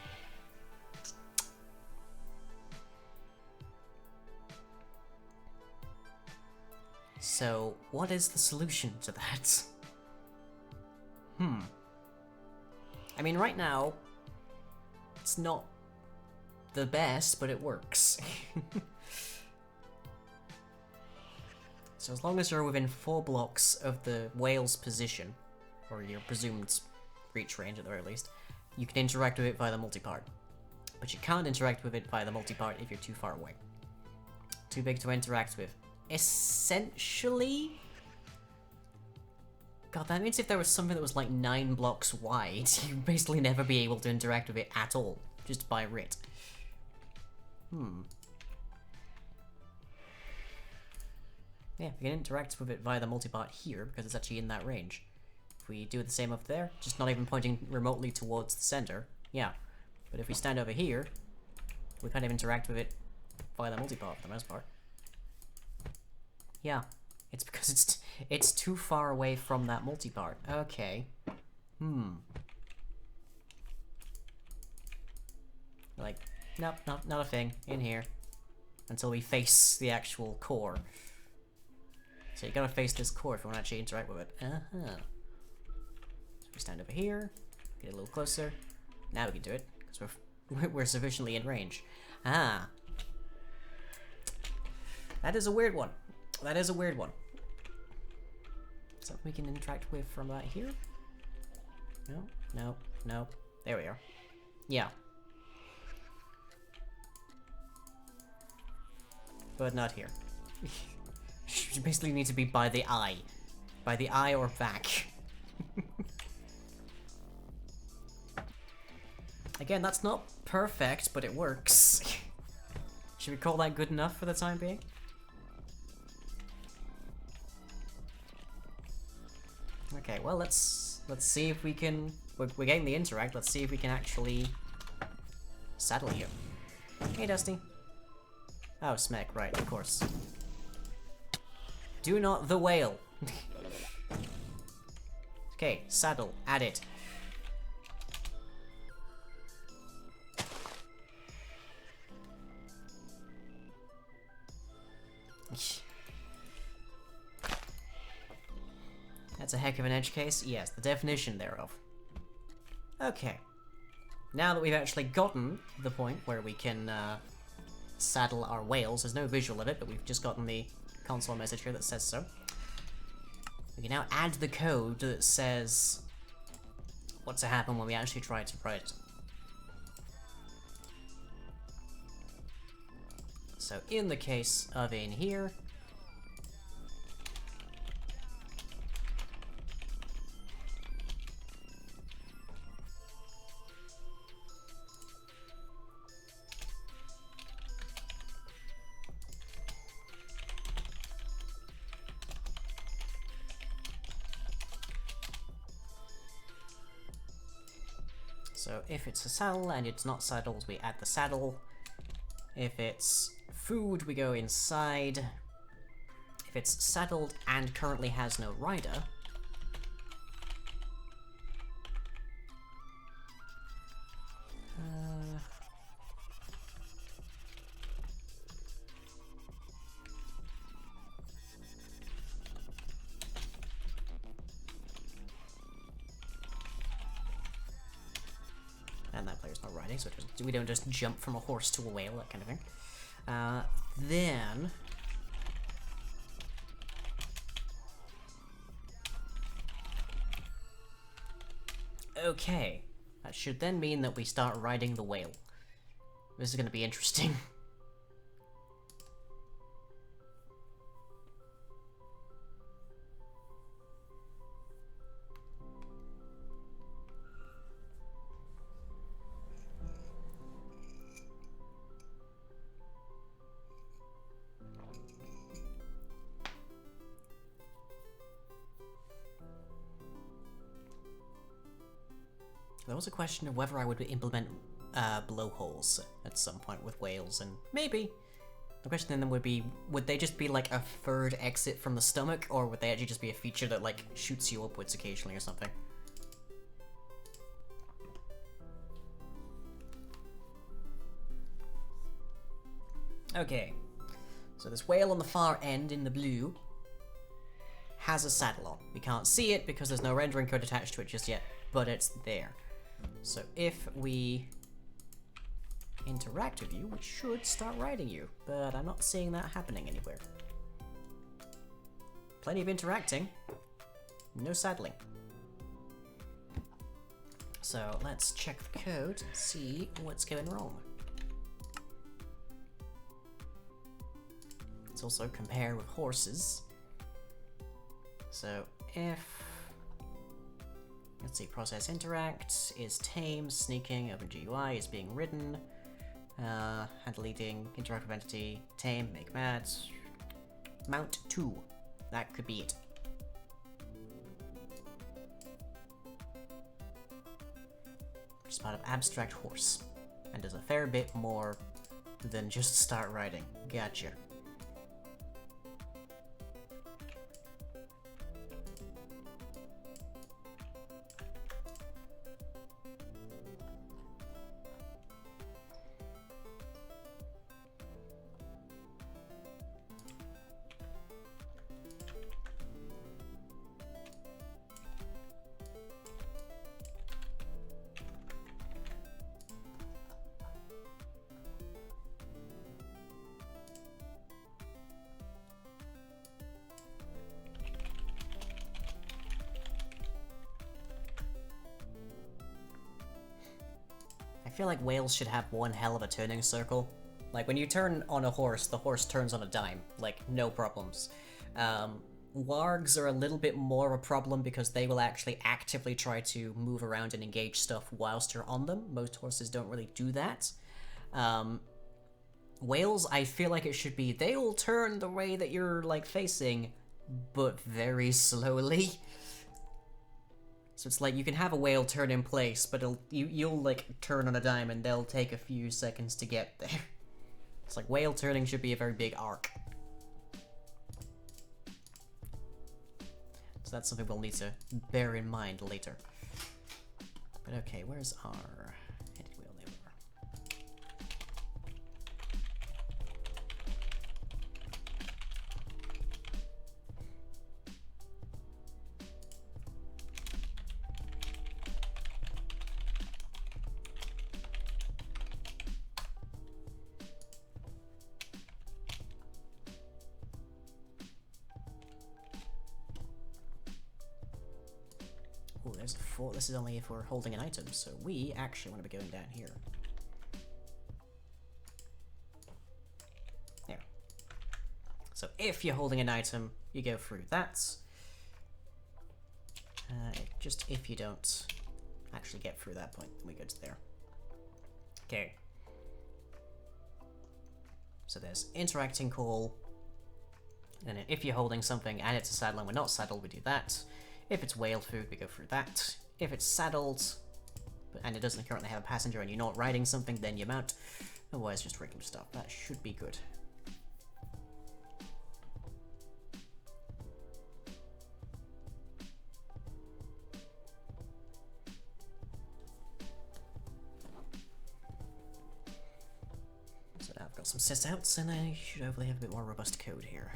A: So, what is the solution to that? I mean, right now, it's not the best, but it works. So as long as you're within 4 blocks of the whale's position, or your presumed reach range at the very least, you can interact with it via the multipart. but you can't interact with it via the multi-part if you're too far away. Too big to interact with. Essentially... God, that means if there was something that was like 9 blocks wide, you'd basically never be able to interact with it at all, just by writ. Yeah, we can interact with it via the multi-part here, because it's actually in that range. If we do the same up there, just not even pointing remotely towards the center, yeah. But if we stand over here, we kind of interact with it via the multi-part for the most part. Yeah, it's because it's too far away from that multi-part. Okay. Like, nope, not a thing. In here. Until we face the actual core. So you gotta face this core if you want to actually interact with it. So we stand over here, get a little closer. Now we can do it, because we're sufficiently in range. Ah. That is a weird one. That is a weird one. Something we can interact with from that here? No. There we are. Yeah. But not here. You basically need to be by the eye. By the eye or back. Again, that's not perfect, but it works. Should we call that good enough for the time being? Okay, well, let's see if we can... We're getting the interact, let's see if we can actually saddle you. Hey, Dusty. Oh, Smek, right, of course. Do not the whale. Okay, saddle, add it. That's a heck of an edge case. Yes, the definition thereof. Okay. Now that we've actually gotten the point where we can saddle our whales, there's no visual of it, but we've just gotten the console message here that says so. We can now add the code that says what to happen when we actually try to write it. So in the case of in here, so if it's a saddle and it's not saddled, we add the saddle. If it's food, we go inside. If it's saddled and currently has no rider, and that player's not riding, so we don't just jump from a horse to a whale, that kind of thing. Then... okay. That should then mean that we start riding the whale. This is going to be interesting. There was a question of whether I would implement blowholes at some point with whales, and maybe. The question then would be, would they just be like a third exit from the stomach, or would they actually just be a feature that like shoots you upwards occasionally or something? Okay, so this whale on the far end in the blue has a saddle on. We can't see it because there's no rendering code attached to it just yet, but it's there. So if we interact with you, we should start riding you, but I'm not seeing that happening anywhere. Plenty of interacting, no saddling. So let's check the code and see what's going wrong. let's also compare with horses. So if, let's see, process interact is tame, sneaking, open GUI is being ridden, handle leading, interact with entity, tame, make mad, mount 2. That could be it. Just part of abstract horse, and does a fair bit more than just start riding. Gotcha. I feel like whales should have one hell of a turning circle. Like, when you turn on a horse, the horse turns on a dime. Like, no problems. Wargs are a little bit more of a problem because they will actually actively try to move around and engage stuff whilst you're on them. Most horses don't really do that. Whales, I feel like it should be, they'll turn the way that you're, like, facing, but very slowly. So it's like, you can have a whale turn in place, but you'll like, turn on a dime and they'll take a few seconds to get there. It's like, whale turning should be a very big arc. So that's something we'll need to bear in mind later. But okay, where's our headed wheel? There we are. Oh, there's a 4. This is only if we're holding an item, so we actually want to be going down here. There. So if you're holding an item, you go through that. Just if you don't actually get through that point, then we go to there. Okay. So there's interacting call. And then if you're holding something and it's a saddle and we're not saddled, we do that. If it's whale food, we go through that. If it's saddled, and it doesn't currently have a passenger and you're not riding something, then you mount. Otherwise, just regular stuff. That should be good. So now I've got some sysouts, and I should hopefully have a bit more robust code here.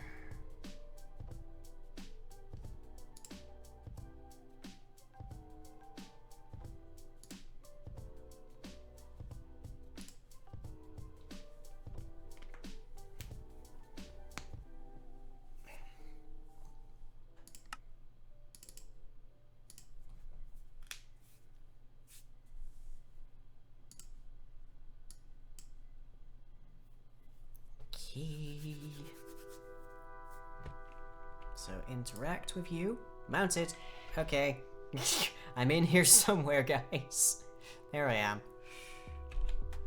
A: So interact with you. Mount it. Okay. I'm in here somewhere, guys. There I am.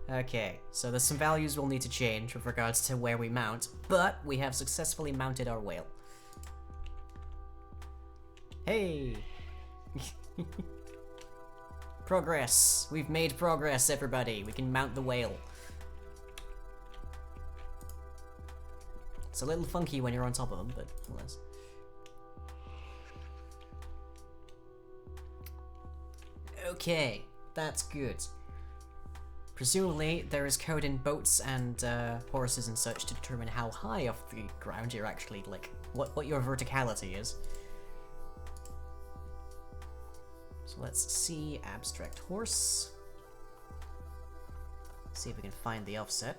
A: Okay, so there's some values we'll need to change with regards to where we mount, but we have successfully mounted our whale. Hey! Progress! We've made progress, everybody! We can mount the whale. It's a little funky when you're on top of them, but nonetheless. Okay, that's good. Presumably, there is code in boats and horses and such to determine how high off the ground you're actually, like, what your verticality is. So let's see abstract horse. See if we can find the offset.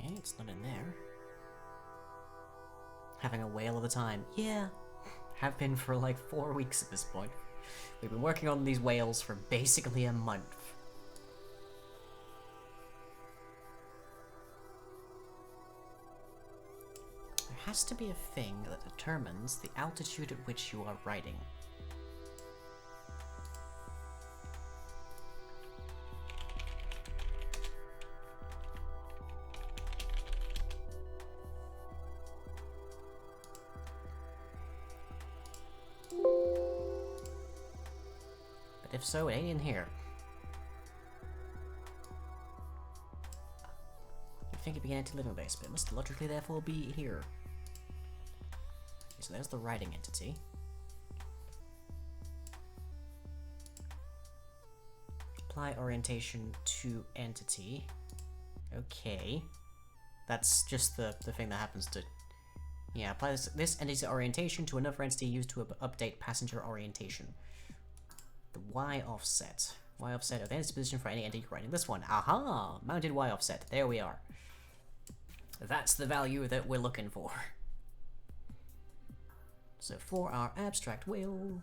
A: Okay, it's not in there. Having a whale of a time. Yeah. Have been for like 4 weeks at this point. We've been working on these whales for basically a month. There has to be a thing that determines the altitude at which you are riding. But if so, it ain't in here. You'd think it'd be an anti-living base, but it must logically therefore be here. Okay, so there's the riding entity. Apply orientation to entity. Okay. That's just the thing that happens to... Yeah, apply this entity's orientation to another entity used to update passenger orientation. The Y offset. Y offset of the entity's position for any entity riding this one. Aha! Mounted Y offset. There we are. That's the value that we're looking for. So for our abstract whale...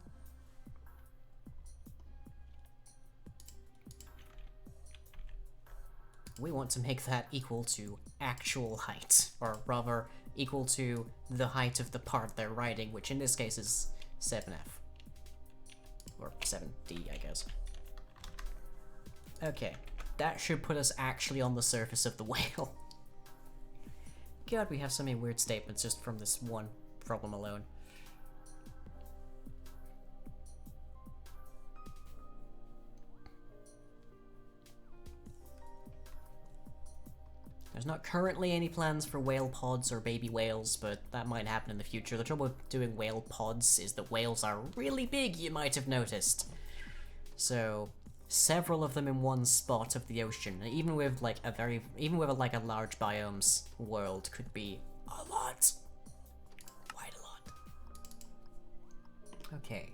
A: we want to make that equal to actual height, or rather, equal to the height of the part they're riding, which in this case is 7F. Or 7D, I guess. Okay, that should put us actually on the surface of the whale. God, we have so many weird statements just from this one problem alone. There's not currently any plans for whale pods or baby whales, but that might happen in the future. The trouble with doing whale pods is that whales are really big, you might have noticed. So, several of them in one spot of the ocean, even with like a large biomes world, could be a lot. Quite a lot. Okay.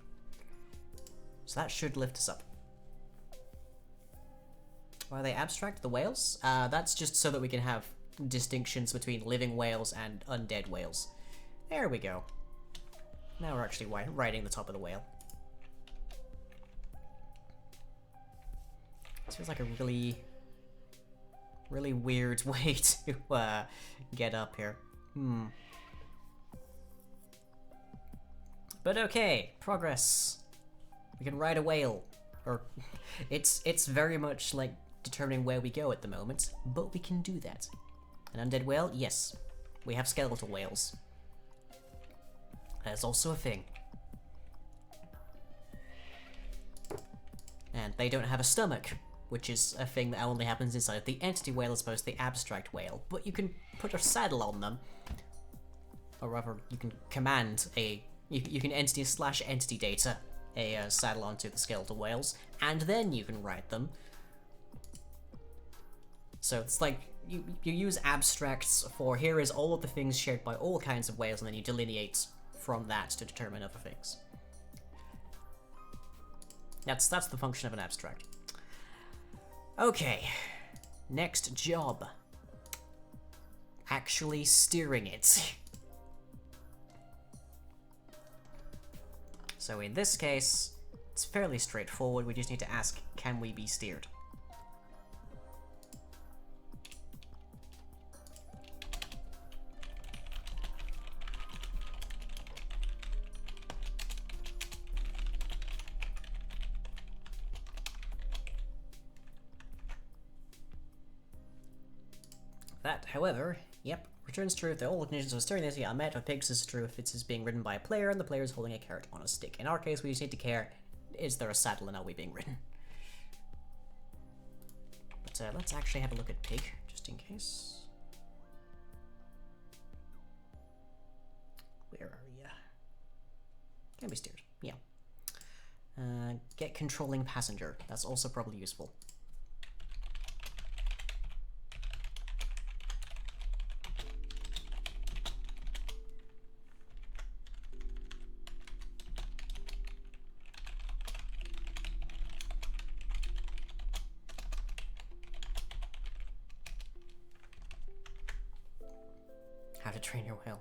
A: So that should lift us up. Why are they abstract? The whales? That's just so that we can have distinctions between living whales and undead whales. There we go. Now we're actually riding the top of the whale. This feels like a really weird way to get up here. But okay, progress. We can ride a whale. Or it's very much like determining where we go at the moment, but we can do that. An undead whale? Yes. We have skeletal whales. That's also a thing. And they don't have a stomach, which is a thing that only happens inside of the entity whale as opposed to the abstract whale. But you can put a saddle on them. Or rather, you can command a... You can entity/entity data a saddle onto the skeletal whales, and then you can ride them. So it's like, you use abstracts for here is all of the things shared by all kinds of whales, and then you delineate from that to determine other things. That's the function of an abstract. Okay, next job. Actually steering it. So in this case, it's fairly straightforward. We just need to ask, can we be steered? That, however, yep, returns true if the all conditions of steering this are met, or pigs is true if it is being ridden by a player and the player is holding a carrot on a stick. In our case, we just need to care, is there a saddle and are we being ridden? But let's actually have a look at pig, just in case. Where are ya? Can be steered, yeah. Get controlling passenger, that's also probably useful. How to Train Your Whale.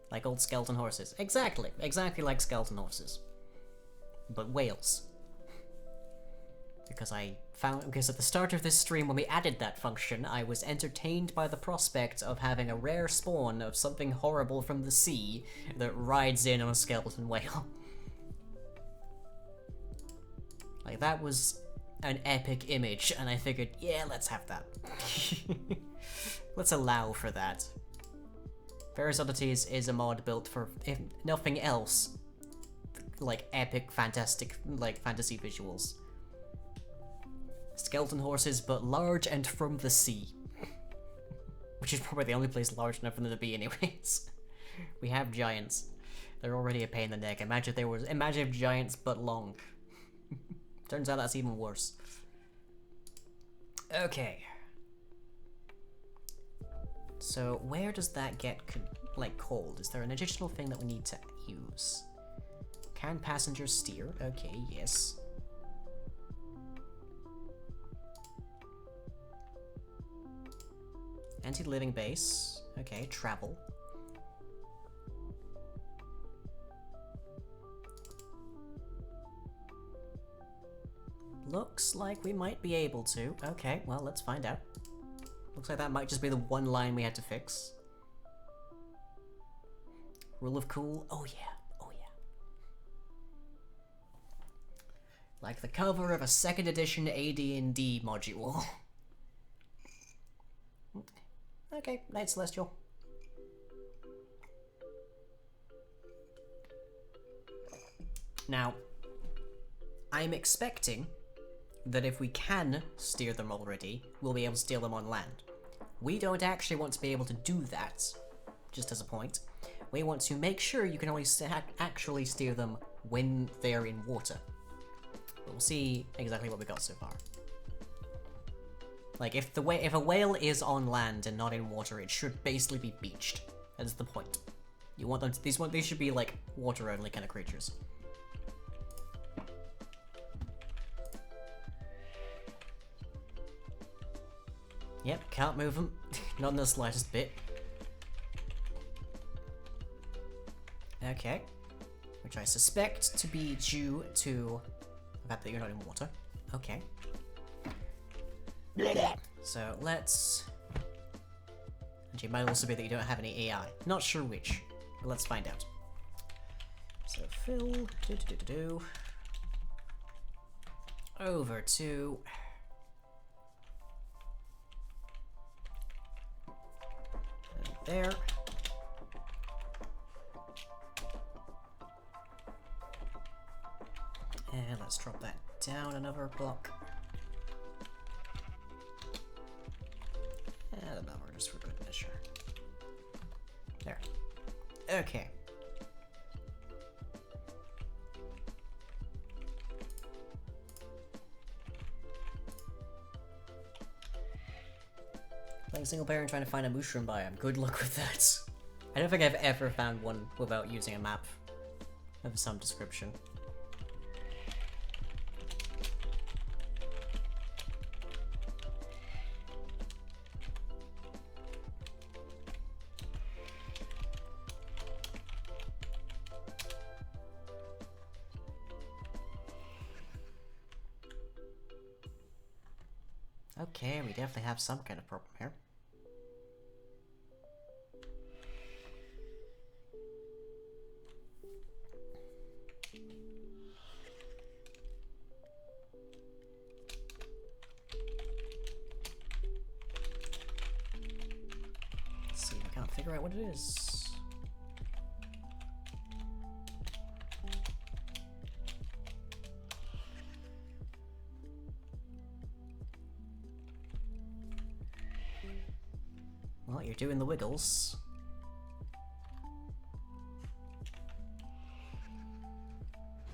A: Like old skeleton horses. Exactly like skeleton horses. But whales. Because at the start of this stream, when we added that function, I was entertained by the prospect of having a rare spawn of something horrible from the sea that rides in on a skeleton whale. Like, that was an epic image, and I figured, yeah, let's have that. Let's allow for that. Various Oddities is a mod built for, if nothing else, like epic, fantastic, like fantasy visuals. Skeleton horses, but large and from the sea. Which is probably the only place large enough for them to be anyways. We have giants. They're already a pain in the neck. Imagine if giants but long. Turns out that's even worse. Okay. So where does that get like cold? Is there an additional thing that we need to use? Can passengers steer? Okay, yes. Anti-living base. Okay, travel. Looks like we might be able to. Okay, well, let's find out. Looks like that might just be the one line we had to fix. Rule of cool. Oh yeah, oh yeah. Like the cover of a 2nd edition AD&D module. Okay, Night Celestial. Now, I'm expecting that if we can steer them already, we'll be able to steer them on land. We don't actually want to be able to do that, just as a point. We want to make sure you can only actually steer them when they're in water. We'll see exactly what we got so far. Like, if a whale is on land and not in water, it should basically be beached. That's the point. You want them to, these should be like water-only kind of creatures. Yep, can't move them. Not in the slightest bit. Okay. Which I suspect to be due to the fact that you're not in water. Okay. So let's... Actually, it might also be that you don't have any AI. Not sure which, but let's find out. So fill... over to... there. And let's drop that down another block. And another just for good measure. There. Okay. Playing single player and trying to find a mushroom biome. Good luck with that. I don't think I've ever found one without using a map of some description. Okay, we definitely have some kind of problem here. Let's see, we can't figure out what it is. Well, you're doing the wiggles.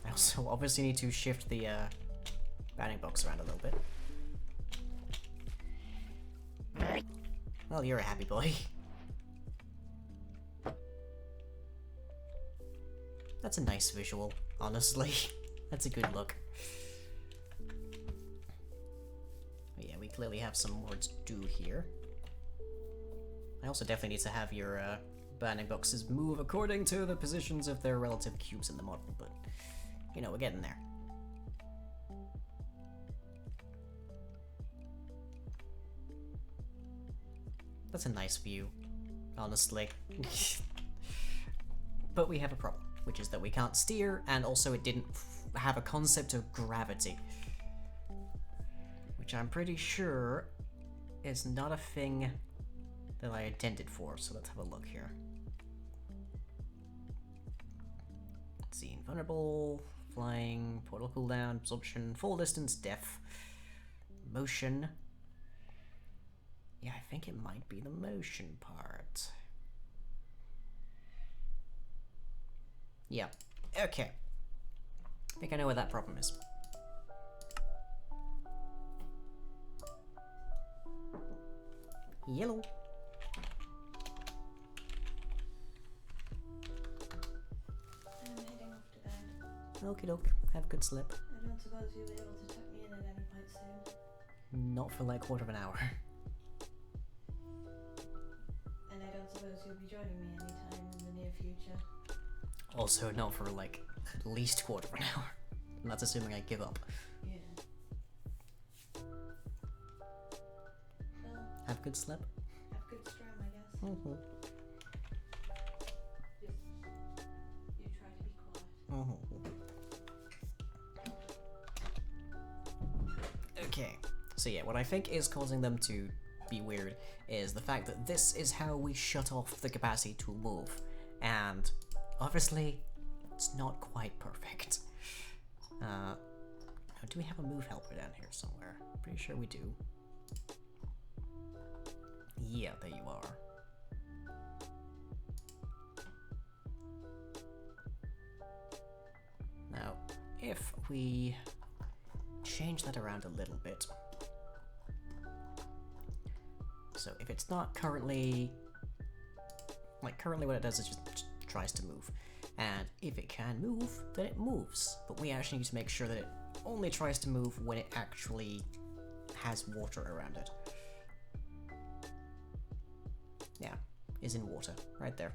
A: I also obviously need to shift the bounding box around a little bit. Well, you're a happy boy. That's a nice visual, honestly. That's a good look. But yeah, we clearly have some more to do here. I also definitely need to have your banding boxes move according to the positions of their relative cubes in the model, but you know, we're getting there. That's a nice view, honestly. But we have a problem, which is that we can't steer, and also it didn't have a concept of gravity. Which I'm pretty sure is not a thing that I intended for, so let's have a look here. Let's see, invulnerable, flying, portal cooldown, absorption, full distance, death, motion. Yeah, I think it might be the motion part. Yeah, okay. I think I know what that problem is. Yellow.
B: I'm heading off to bed.
A: Okie doke, have a good slip.
B: I don't suppose you'll be able to tuck me in at any point soon.
A: Not for like quarter of an hour.
B: And I don't suppose you'll be joining me anytime in the near future.
A: Also not for like at least quarter of an hour. And that's assuming I give up.
B: Yeah. Well,
A: Have a good slip.
B: have good strum, I guess.
A: Mm-hmm.
B: You try to be quiet.
A: Mm-hmm. Okay, so yeah, what I think is causing them to be weird is the fact that this is how we shut off the capacity to move, and obviously it's not quite perfect. Now, do we have a move helper down here somewhere? Pretty sure we do. Yeah, there you are. Now, if we change that around a little bit. So if it's not currently, currently what it does is just tries to move. And if it can move, then it moves. But we actually need to make sure that it only tries to move when it actually has water around it. Yeah, is in water, right there.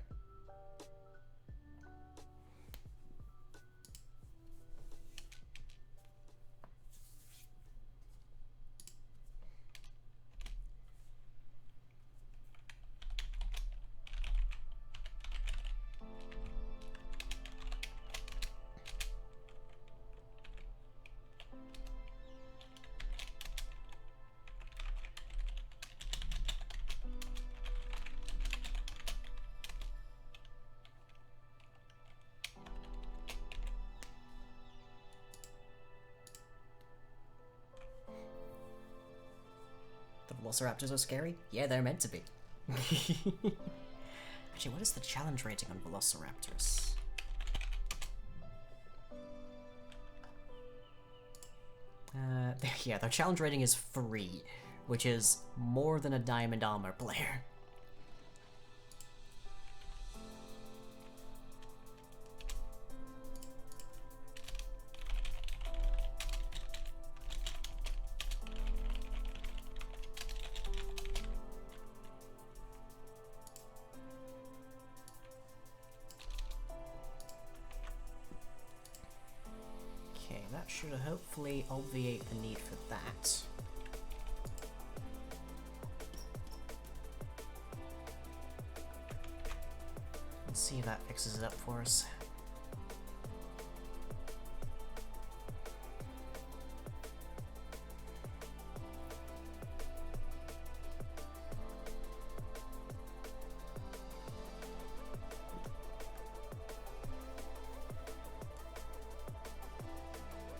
A: The Velociraptors are scary? Yeah, they're meant to be. Actually, what is the challenge rating on Velociraptors? Yeah, their challenge rating is 3, which is more than a Diamond Armor player. That should hopefully obviate the need for that. Let's see if that fixes it up for us.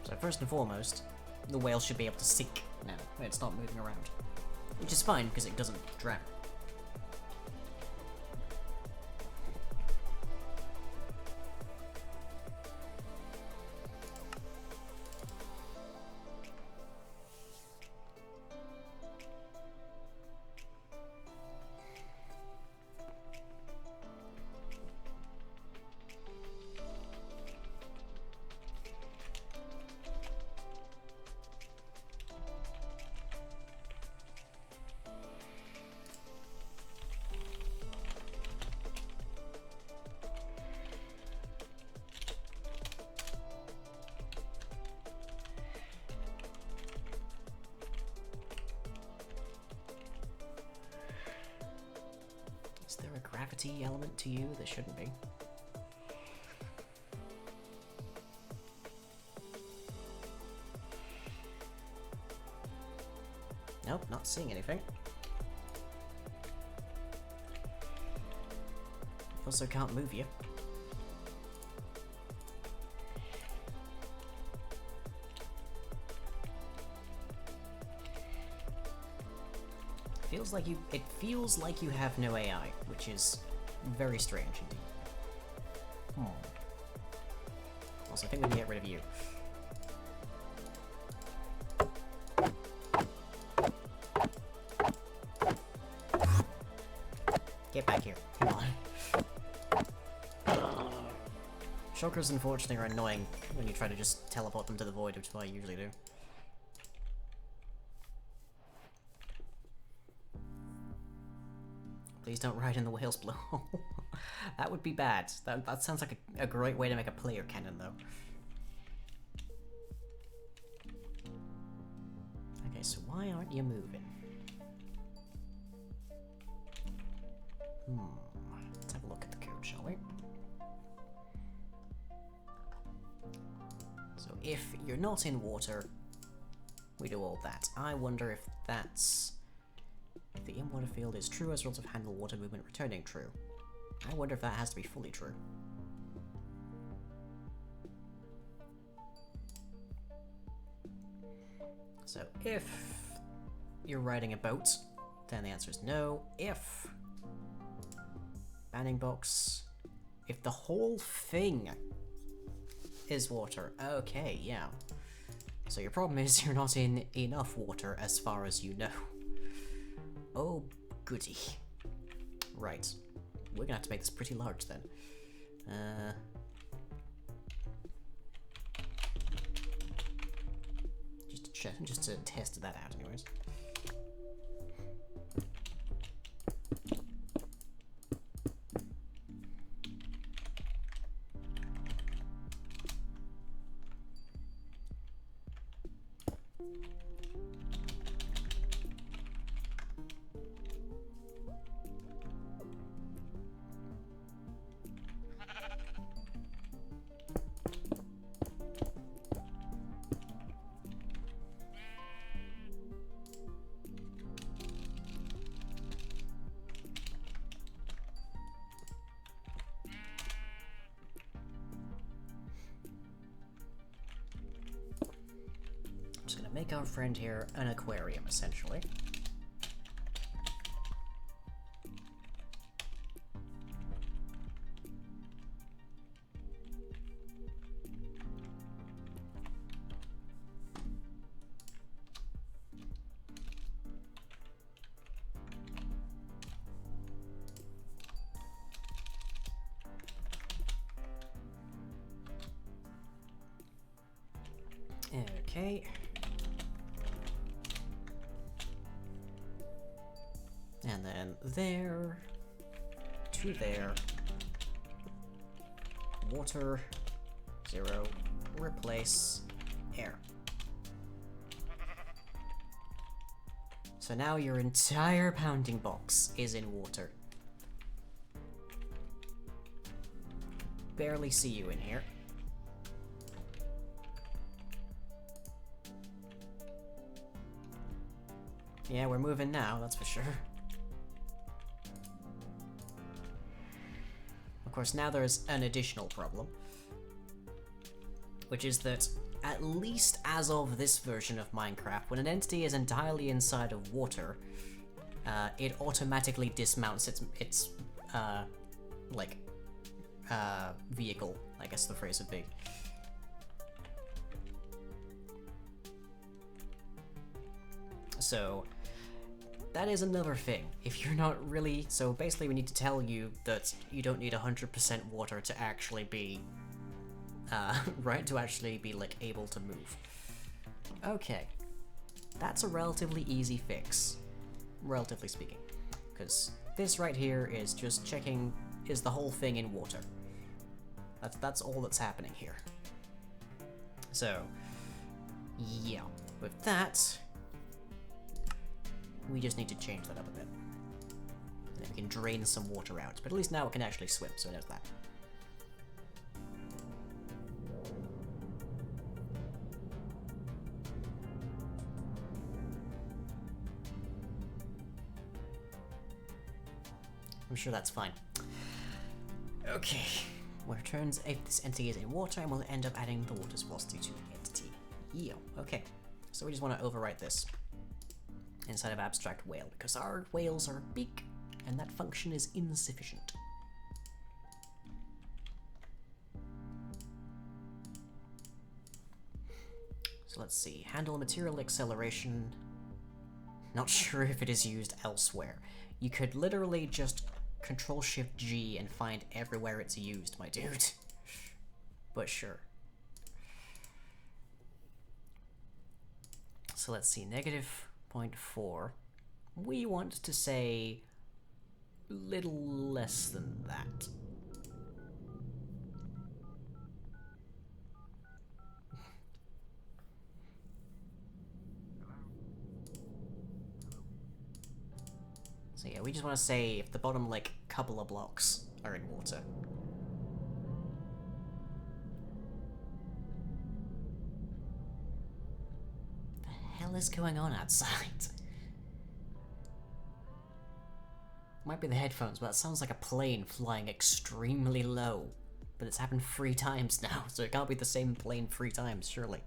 A: So first and foremost, the whale should be able to sink now when it's not moving around. Which is fine because it doesn't drown. gravity element to you that shouldn't be. Nope, not seeing anything. Also can't move you. It feels like you have no AI, which is very strange indeed. Also, I think we can get rid of you. Get back here. Come on. Shulkers, unfortunately, are annoying when you try to just teleport them to the void, which is what I usually do. Please don't ride in the whale's blow. That would be bad. That sounds like a great way to make a player cannon, though. Okay, so why aren't you moving? Let's have a look at the code, shall we? So if you're not in water, we do all that. I wonder if that's... If the in-water field is true as a result of handle water movement returning true. I wonder if that has to be fully true. So if you're riding a boat, then the answer is no. If banding box, if the whole thing is water, okay, yeah. So your problem is you're not in enough water as far as you know. Oh, goody. Right. We're gonna have to make this pretty large then. Just to check, just to test that out anyways. Make our friend here an aquarium, essentially. Okay. And then there, to there, water, 0, replace, air. So now your entire pounding box is in water. Barely see you in here. Yeah, we're moving now, that's for sure. Of course, now there's an additional problem, which is that, at least as of this version of Minecraft, when an entity is entirely inside of water, it automatically dismounts its vehicle, I guess the phrase would be. So, that is another thing. If you're not really... So basically we need to tell you that you don't need 100% water to actually be... right? To actually be, like, able to move. Okay. That's a relatively easy fix. Relatively speaking. Because this right here is just checking, is the whole thing in water? That's all that's happening here. So, yeah. With that... we just need to change that up a bit. And then we can drain some water out. But at least now it can actually swim, so it knows that. I'm sure that's fine. Okay. Returns if this entity is in water, and we'll end up adding the water's velocity to the entity. Yeah, okay. So we just want to overwrite this inside of abstract whale, because our whales are big, and that function is insufficient. So let's see. Handle material acceleration. Not sure if it is used elsewhere. You could literally just Control-Shift-G and find everywhere it's used, my dude. But sure. So let's see, -0.4. We want to say little less than that. So yeah, we just want to say if the bottom, like, couple of blocks are in water. The hell is going on outside? Might be the headphones, but that sounds like a plane flying extremely low. But it's happened 3 times now, so it can't be the same plane 3 times, surely.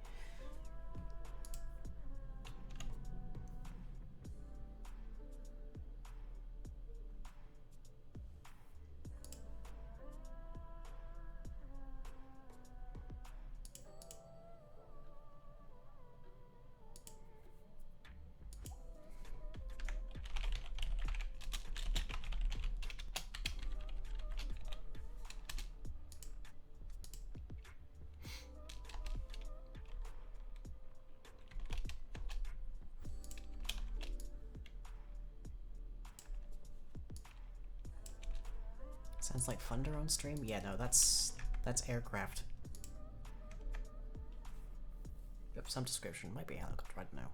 A: Sounds like thunder on stream? Yeah, no, that's aircraft. Yep, some description. Might be a helicopter, I don't know.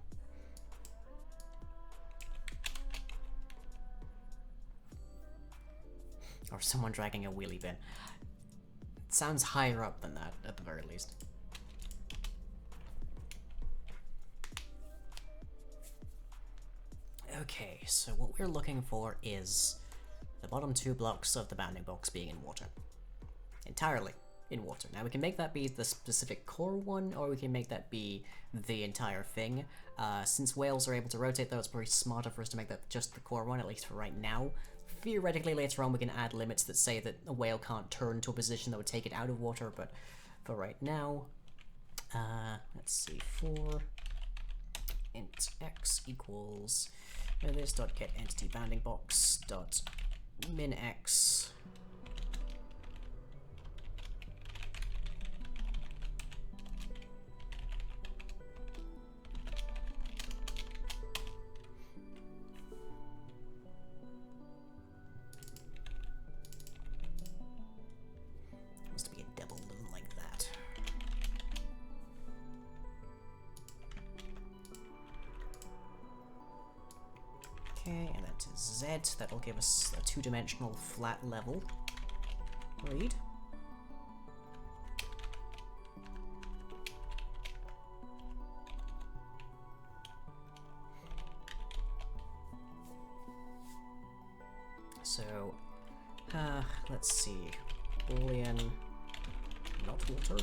A: Or someone dragging a wheelie bin. It sounds higher up than that, at the very least. Okay, so what we're looking for is the bottom 2 blocks of the bounding box being in water. Entirely in water. Now we can make that be the specific core one, or we can make that be the entire thing. Since whales are able to rotate though, it's probably smarter for us to make that just the core one, at least for right now. Theoretically later on we can add limits that say that a whale can't turn to a position that would take it out of water, but for right now, let's see, for int x equals this dot get entity bounding box dot min x must be a double like that. Okay, and that is Z. That'll give us a 2-dimensional flat level read. So, let's see. Boolean, not water.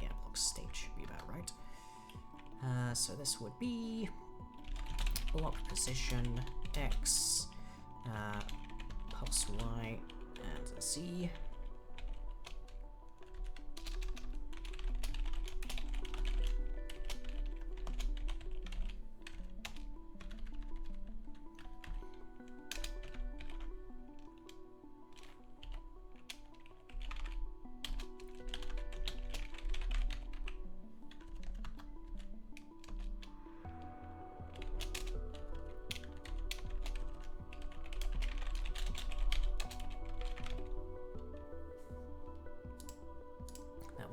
A: Yeah, block state should be about right. So this would be block position X, pulse Y, and Z.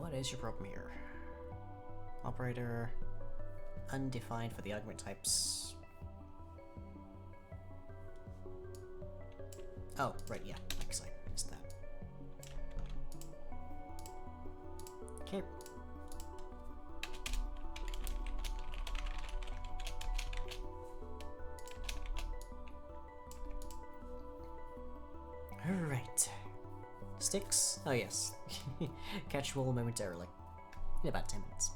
A: What is your problem here? Operator undefined for the argument types. Oh, right, yeah, I guess I missed that. Okay. Alright. Sticks? Oh yes. Catch roll momentarily. In about 10 minutes.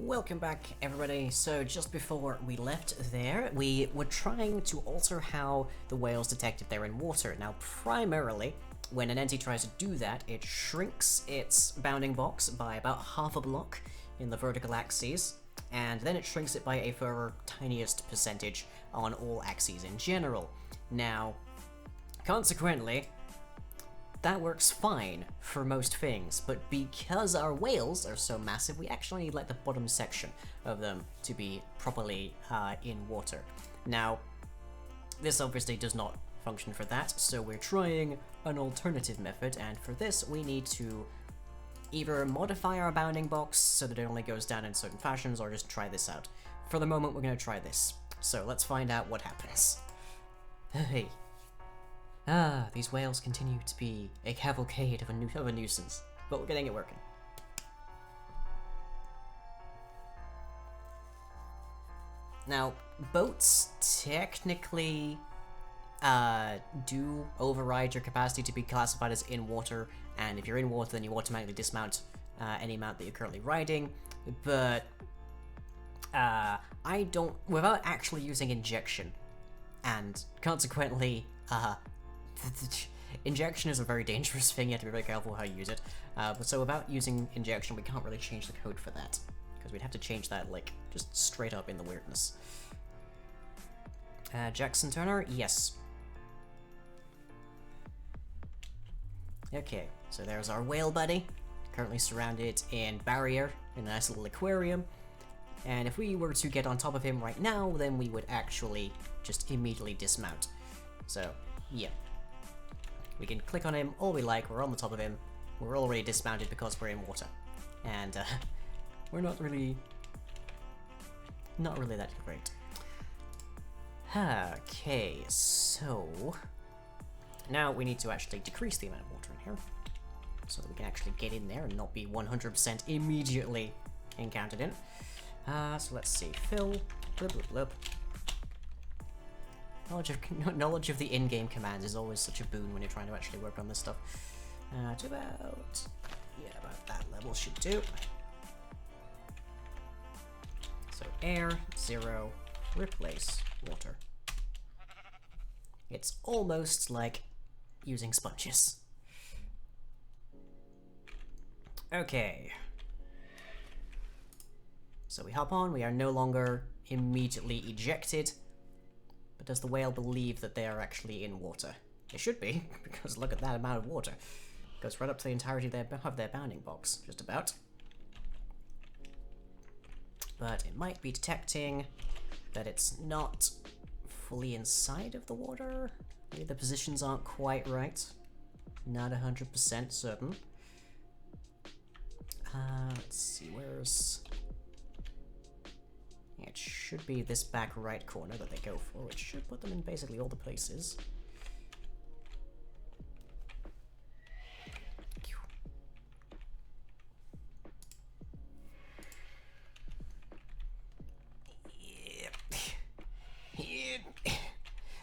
A: Welcome back, everybody. So just before we left there, we were trying to alter how the whales detect if they're in water. Now, primarily, when an entity tries to do that, it shrinks its bounding box by about half a block in the vertical axes, and then it shrinks it by a further tiniest percentage on all axes in general. Now, consequently, that works fine for most things, but because our whales are so massive, we actually need like the bottom section of them to be properly in water. Now, this obviously does not function for that, so we're trying an alternative method, and for this we need to either modify our bounding box so that it only goes down in certain fashions, or just try this out. For the moment, we're going to try this. So let's find out what happens. Hey. These whales continue to be a cavalcade of a nuisance, but we're getting it working. Now, boats technically do override your capacity to be classified as in water, and if you're in water, then you automatically dismount any mount that you're currently riding, but I don't, without actually using injection, and consequently, injection is a very dangerous thing, you have to be very careful how you use it. But so without using injection, we can't really change the code for that, because we'd have to change that, like, just straight up in the weirdness. Jackson Turner? Yes. Okay, so there's our whale buddy, currently surrounded in barrier in a nice little aquarium. And if we were to get on top of him right now, then we would actually just immediately dismount. So, yeah. We can click on him all we like, we're on the top of him, we're already dismounted because we're in water. And we're not really that great. Okay, so now we need to actually decrease the amount of water in here, so that we can actually get in there and not be 100% immediately encountered in. So let's see, fill, blub, blub, blub. Knowledge of the in-game commands is always such a boon when you're trying to actually work on this stuff. To about that level should do. So air, 0, replace water. It's almost like using sponges. Okay. So we hop on, we are no longer immediately ejected. But does the whale believe that they are actually in water? It should be, because look at that amount of water. It goes right up to the entirety of their bounding box, just about. But it might be detecting that it's not fully inside of the water. Maybe the positions aren't quite right. Not 100% certain. Let's see, where's... Yeah, it should be this back right corner that they go for, which should put them in basically all the places.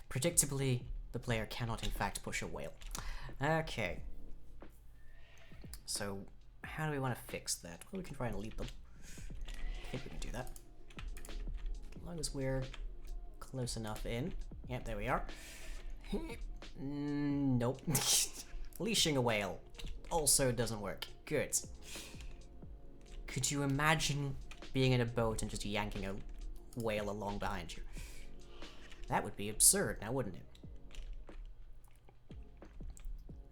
A: Predictably, the player cannot in fact push a whale. Okay. So, how do we want to fix that? Well, we can try and lead them. I think we can do that. As long as we're close enough in. Yep, there we are. Nope. Leashing a whale also doesn't work. Good. Could you imagine being in a boat and just yanking a whale along behind you? That would be absurd, now wouldn't it?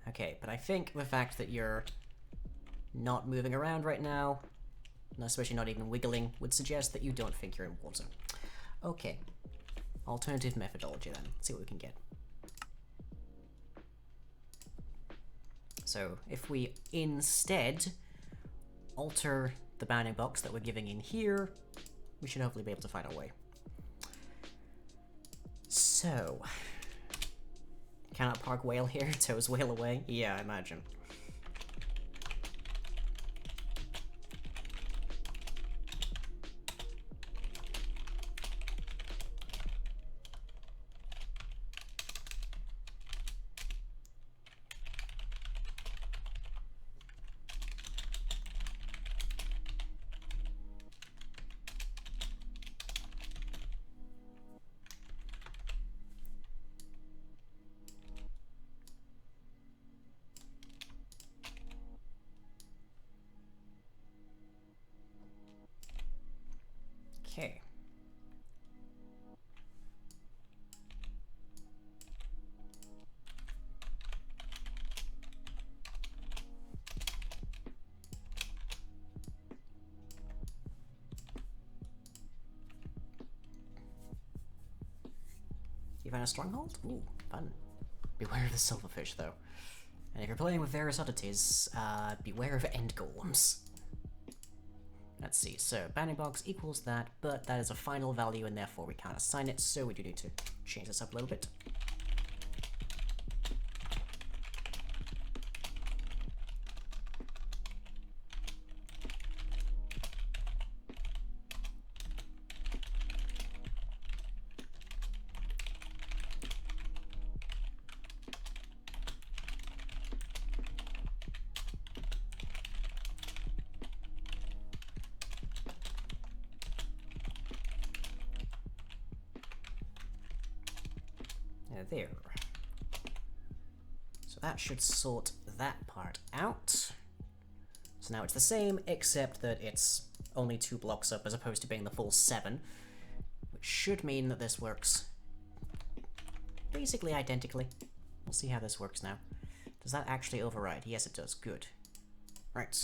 A: Okay, but I think the fact that you're not moving around right now, and especially not even wiggling, would suggest that you don't think you're in water. Okay. Alternative methodology then. Let's see what we can get. So, if we instead alter the bounding box that we're giving in here, we should hopefully be able to find our way. So, cannot park whale here, tows whale away? Yeah, I imagine. Okay. You find a stronghold? Ooh, fun. Beware of the silverfish, though. And if you're playing with various oddities, beware of end golems. Let's see, so bounding box equals that, but that is a final value and therefore we can't assign it, so we do need to change this up a little bit. There. So that should sort that part out. So now it's the same, except that it's only 2 blocks up as opposed to being the full 7, which should mean that this works basically identically. We'll see how this works now. Does that actually override? Yes, it does. Good. Right.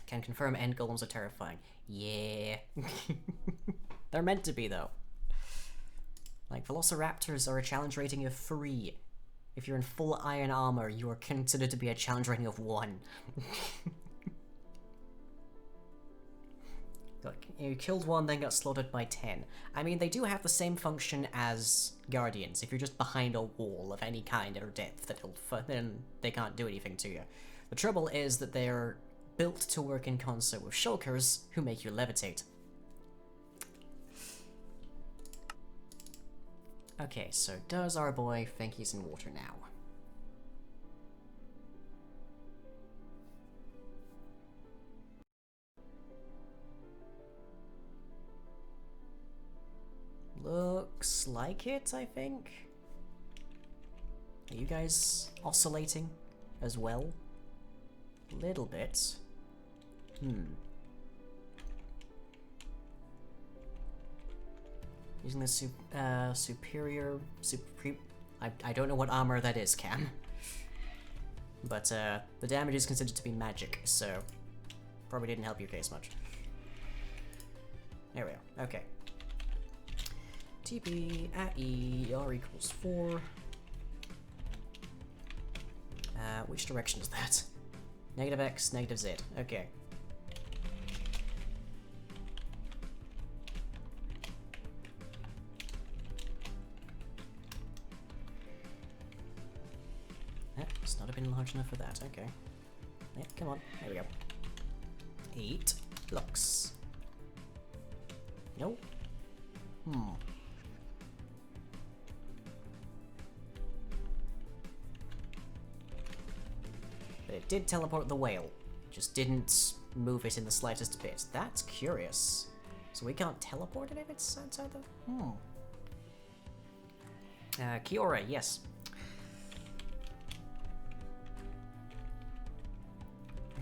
A: Can confirm end golems are terrifying. Yeah. They're meant to be, though. Like, velociraptors are a challenge rating of 3. If you're in full iron armor, you are considered to be a challenge rating of 1. Look, you killed 1, then got slaughtered by 10. I mean, they do have the same function as guardians. If you're just behind a wall of any kind or depth, then they can't do anything to you. The trouble is that they're built to work in concert with shulkers, who make you levitate. Okay, so does our boy think he's in water now? Looks like it, I think. Are you guys oscillating as well? A little bit. Using the superior... I don't know what armor that is, Cam. But the damage is considered to be magic, so probably didn't help your case much. There we go. Okay. TP at E, R equals 4. Which direction is that? Negative X, negative Z. Okay. It's not been large enough for that. Okay. Yeah, come on. There we go. 8 blocks. No. But it did teleport the whale. Just didn't move it in the slightest bit. That's curious. So we can't teleport it if it's outside the... Kiora, yes.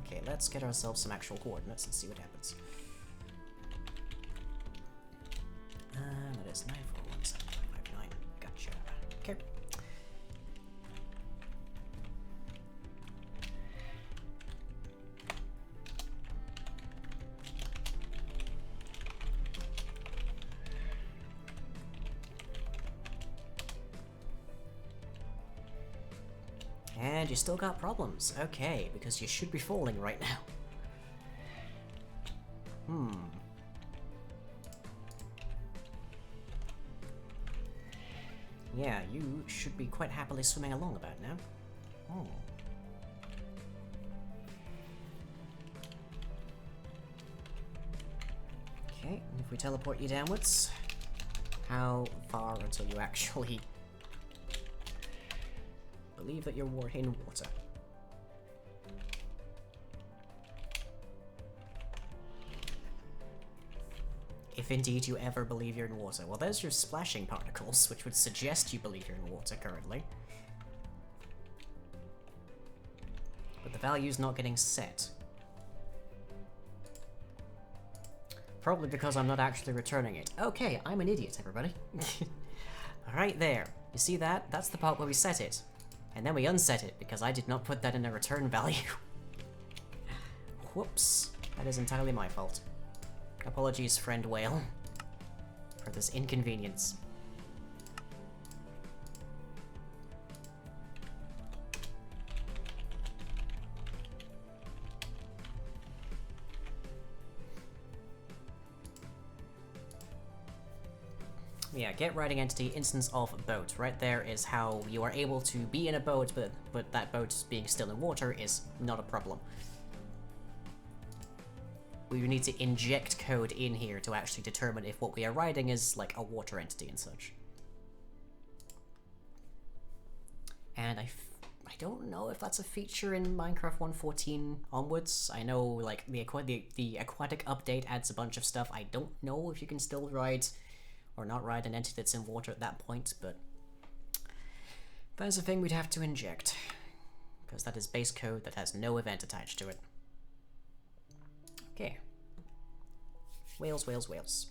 A: Okay, let's get ourselves some actual coordinates and see what happens. That is 9417559. Gotcha. Okay. And you still got problems. Okay, because you should be falling right now. Yeah, you should be quite happily swimming along about now. Okay, and if we teleport you downwards, how far until you actually believe that you're in water? If indeed you ever believe you're in water. Well, there's your splashing particles, which would suggest you believe you're in water currently. But the value's not getting set. Probably because I'm not actually returning it. Okay, I'm an idiot, everybody. Right there. You see that? That's the part where we set it. And then we unset it, because I did not put that in a return value. Whoops. That is entirely my fault. Apologies, friend whale, for this inconvenience. Yeah, get riding entity, instance of boat. Right there is how you are able to be in a boat, but that boat being still in water is not a problem. We need to inject code in here to actually determine if what we are riding is like a water entity and such. And I don't know if that's a feature in Minecraft 1.14 onwards. I know like the aquatic update adds a bunch of stuff. I don't know if you can still ride or not ride an entity that's in water at that point, but that's a thing we'd have to inject, because that is base code that has no event attached to it. Okay. Whales, whales, whales.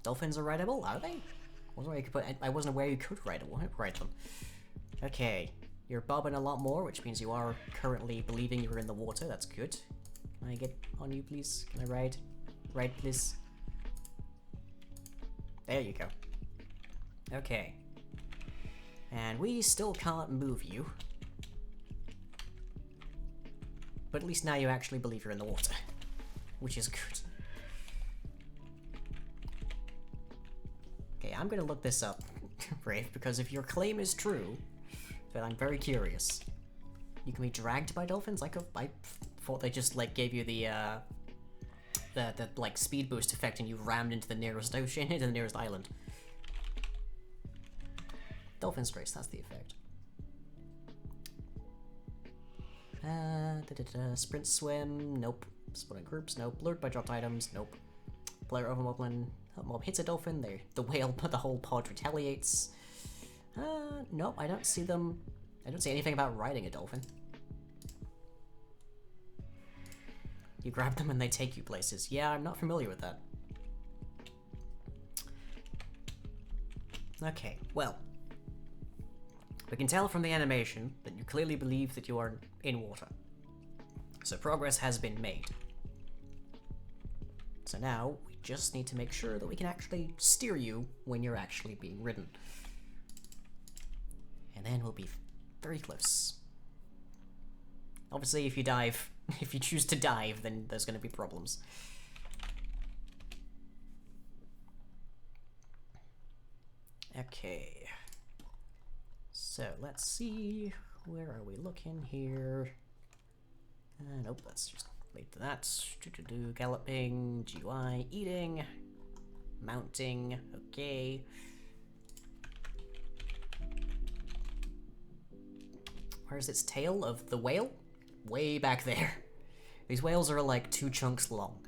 A: Dolphins are rideable, are they? I wasn't aware you could ride them. Okay. You're bobbing a lot more, which means you are currently believing you're in the water. That's good. Can I get on you, please? Can I ride? Ride, please. There you go. Okay. And we still can't move you. But at least now you actually believe you're in the water. Which is good. Okay, I'm gonna look this up, Brave, because if your claim is true, then I'm very curious. You can be dragged by dolphins? I thought they just like gave you the like speed boost effect and you rammed into the nearest ocean, into the nearest island. Dolphin strays, that's the effect. Sprint swim, nope. Spawning groups, nope. Lured by dropped items, nope. Player overmobbling, mob hits a dolphin, the whale, but the whole pod retaliates. Nope, I don't see them. I don't see anything about riding a dolphin. You grab them and they take you places. Yeah, I'm not familiar with that. Okay, well. We can tell from the animation that you clearly believe that you are in water. So progress has been made. So now, we just need to make sure that we can actually steer you when you're actually being ridden. And then we'll be very close. Obviously, if you dive, if you choose to dive, then there's going to be problems. Okay. So, let's see. Where are we looking here? Nope, let's just wait to that. Galloping, GUI, eating, mounting, okay. Where's its tail of the whale? Way back there. These whales are like 2 chunks long.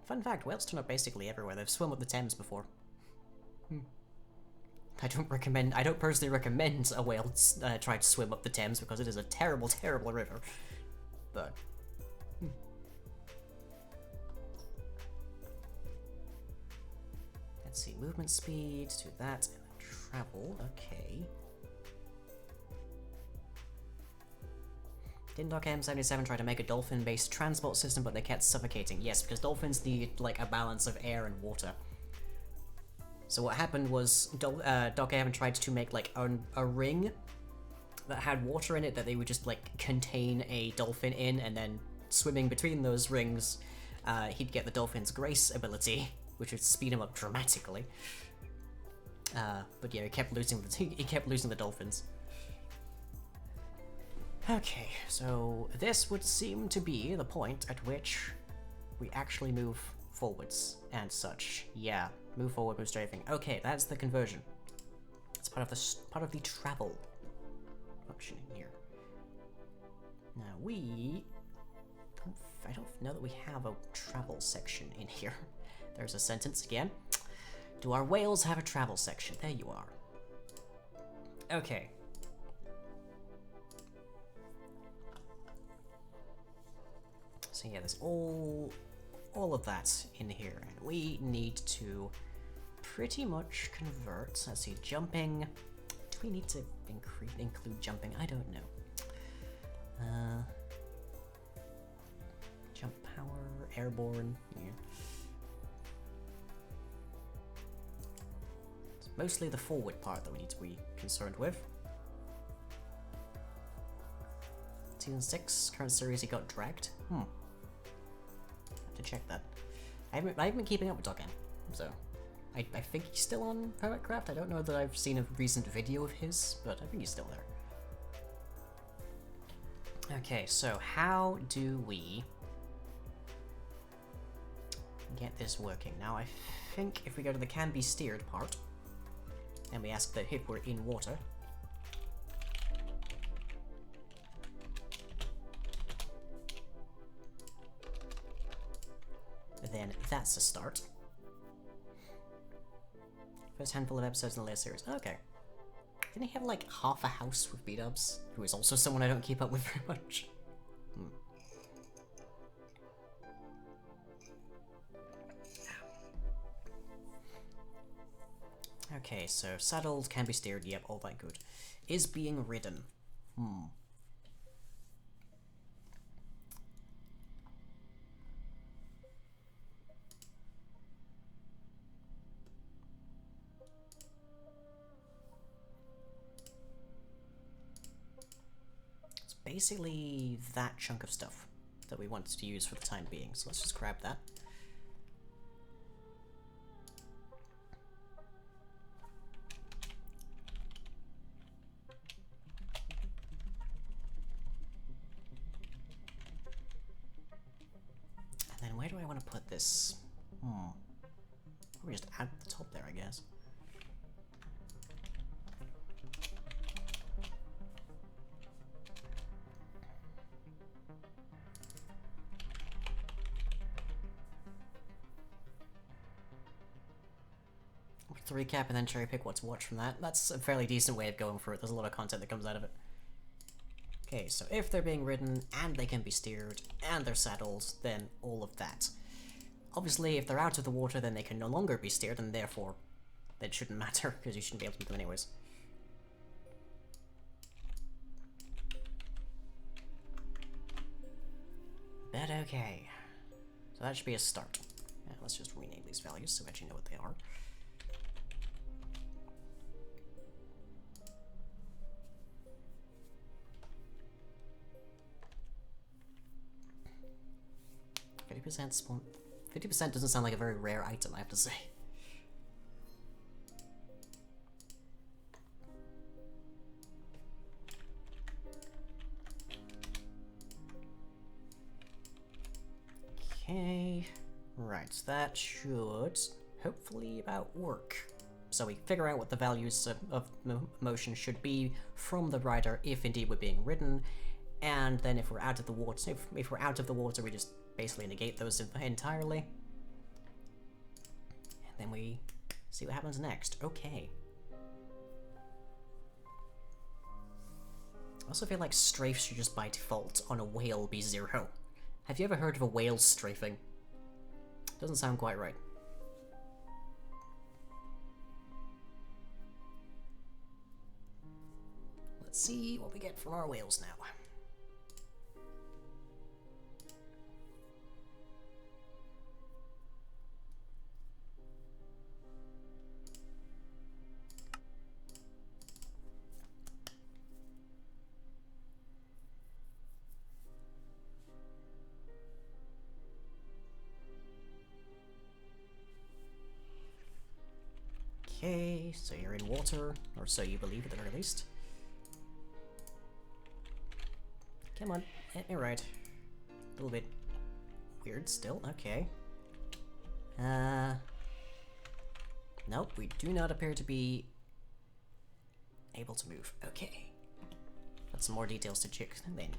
A: Fun fact, whales turn up basically everywhere. They've swum up the Thames before. I don't personally recommend a whale try to swim up the Thames because it is a terrible, terrible river. But let's see, movement speed to that, and then travel, okay. Didn't Doc M77 try to make a dolphin-based transport system, but they kept suffocating? Yes, because dolphins need, like, a balance of air and water. So what happened was, Doc M tried to make, like, a ring that had water in it that they would just, like, contain a dolphin in, and then swimming between those rings, he'd get the dolphin's grace ability, which would speed him up dramatically. But yeah, he kept losing the dolphins. Okay, so this would seem to be the point at which we actually move forwards and such. Yeah, move forward, move strafing. Okay, that's the conversion. It's part of the travel function here. Now we I don't know that we have a travel section in here. There's a sentence again. Do our whales have a travel section? There you are. Okay. So yeah, there's all of that in here, and we need to pretty much convert. Let's see, jumping. Do we need to include jumping? I don't know. Jump power, airborne. Yeah. It's mostly the forward part that we need to be concerned with. Season 6, current series, he got dragged. Have to check that. I haven't been keeping up with Doggen, so I think he's still on Poetcraft. I don't know that I've seen a recent video of his, but I think he's still there. Okay, so how do we get this working? Now, I think if we go to the can be steered part, and we ask that if we're in water, then that's a start. First handful of episodes in the latest series. Okay. Didn't he have like half a house with B-dubs? Who is also someone I don't keep up with very much. Okay, so saddled, can be steered, yep, all that good. Is being ridden. It's basically that chunk of stuff that we want to use for the time being, so let's just grab that. Where do I want to put this? Probably just add the top there, I guess. To recap and then cherry pick what to watch from that. That's a fairly decent way of going for it. There's a lot of content that comes out of it. Okay, so if they're being ridden, and they can be steered, and they're saddled, then all of that. Obviously, if they're out of the water, then they can no longer be steered, and therefore, that shouldn't matter, because you shouldn't be able to move them anyways. But okay. So that should be a start. Yeah, let's just rename these values so we actually know what they are. Spawn. 50% doesn't sound like a very rare item, I have to say. Okay, right, that should hopefully about work. So we figure out what the values of motion should be from the rider if indeed we're being ridden, and then if we're out of the water, if we're out of the water, we just basically negate those entirely. And then we see what happens next. Okay. I also feel like strafe should just by default on a whale be 0. Have you ever heard of a whale strafing? Doesn't sound quite right. Let's see what we get from our whales now. Okay, so you're in water, or so you believe at the very least. Come on, hit me right. A little bit weird still, okay. Nope, we do not appear to be able to move. Okay. Got some more details to check then.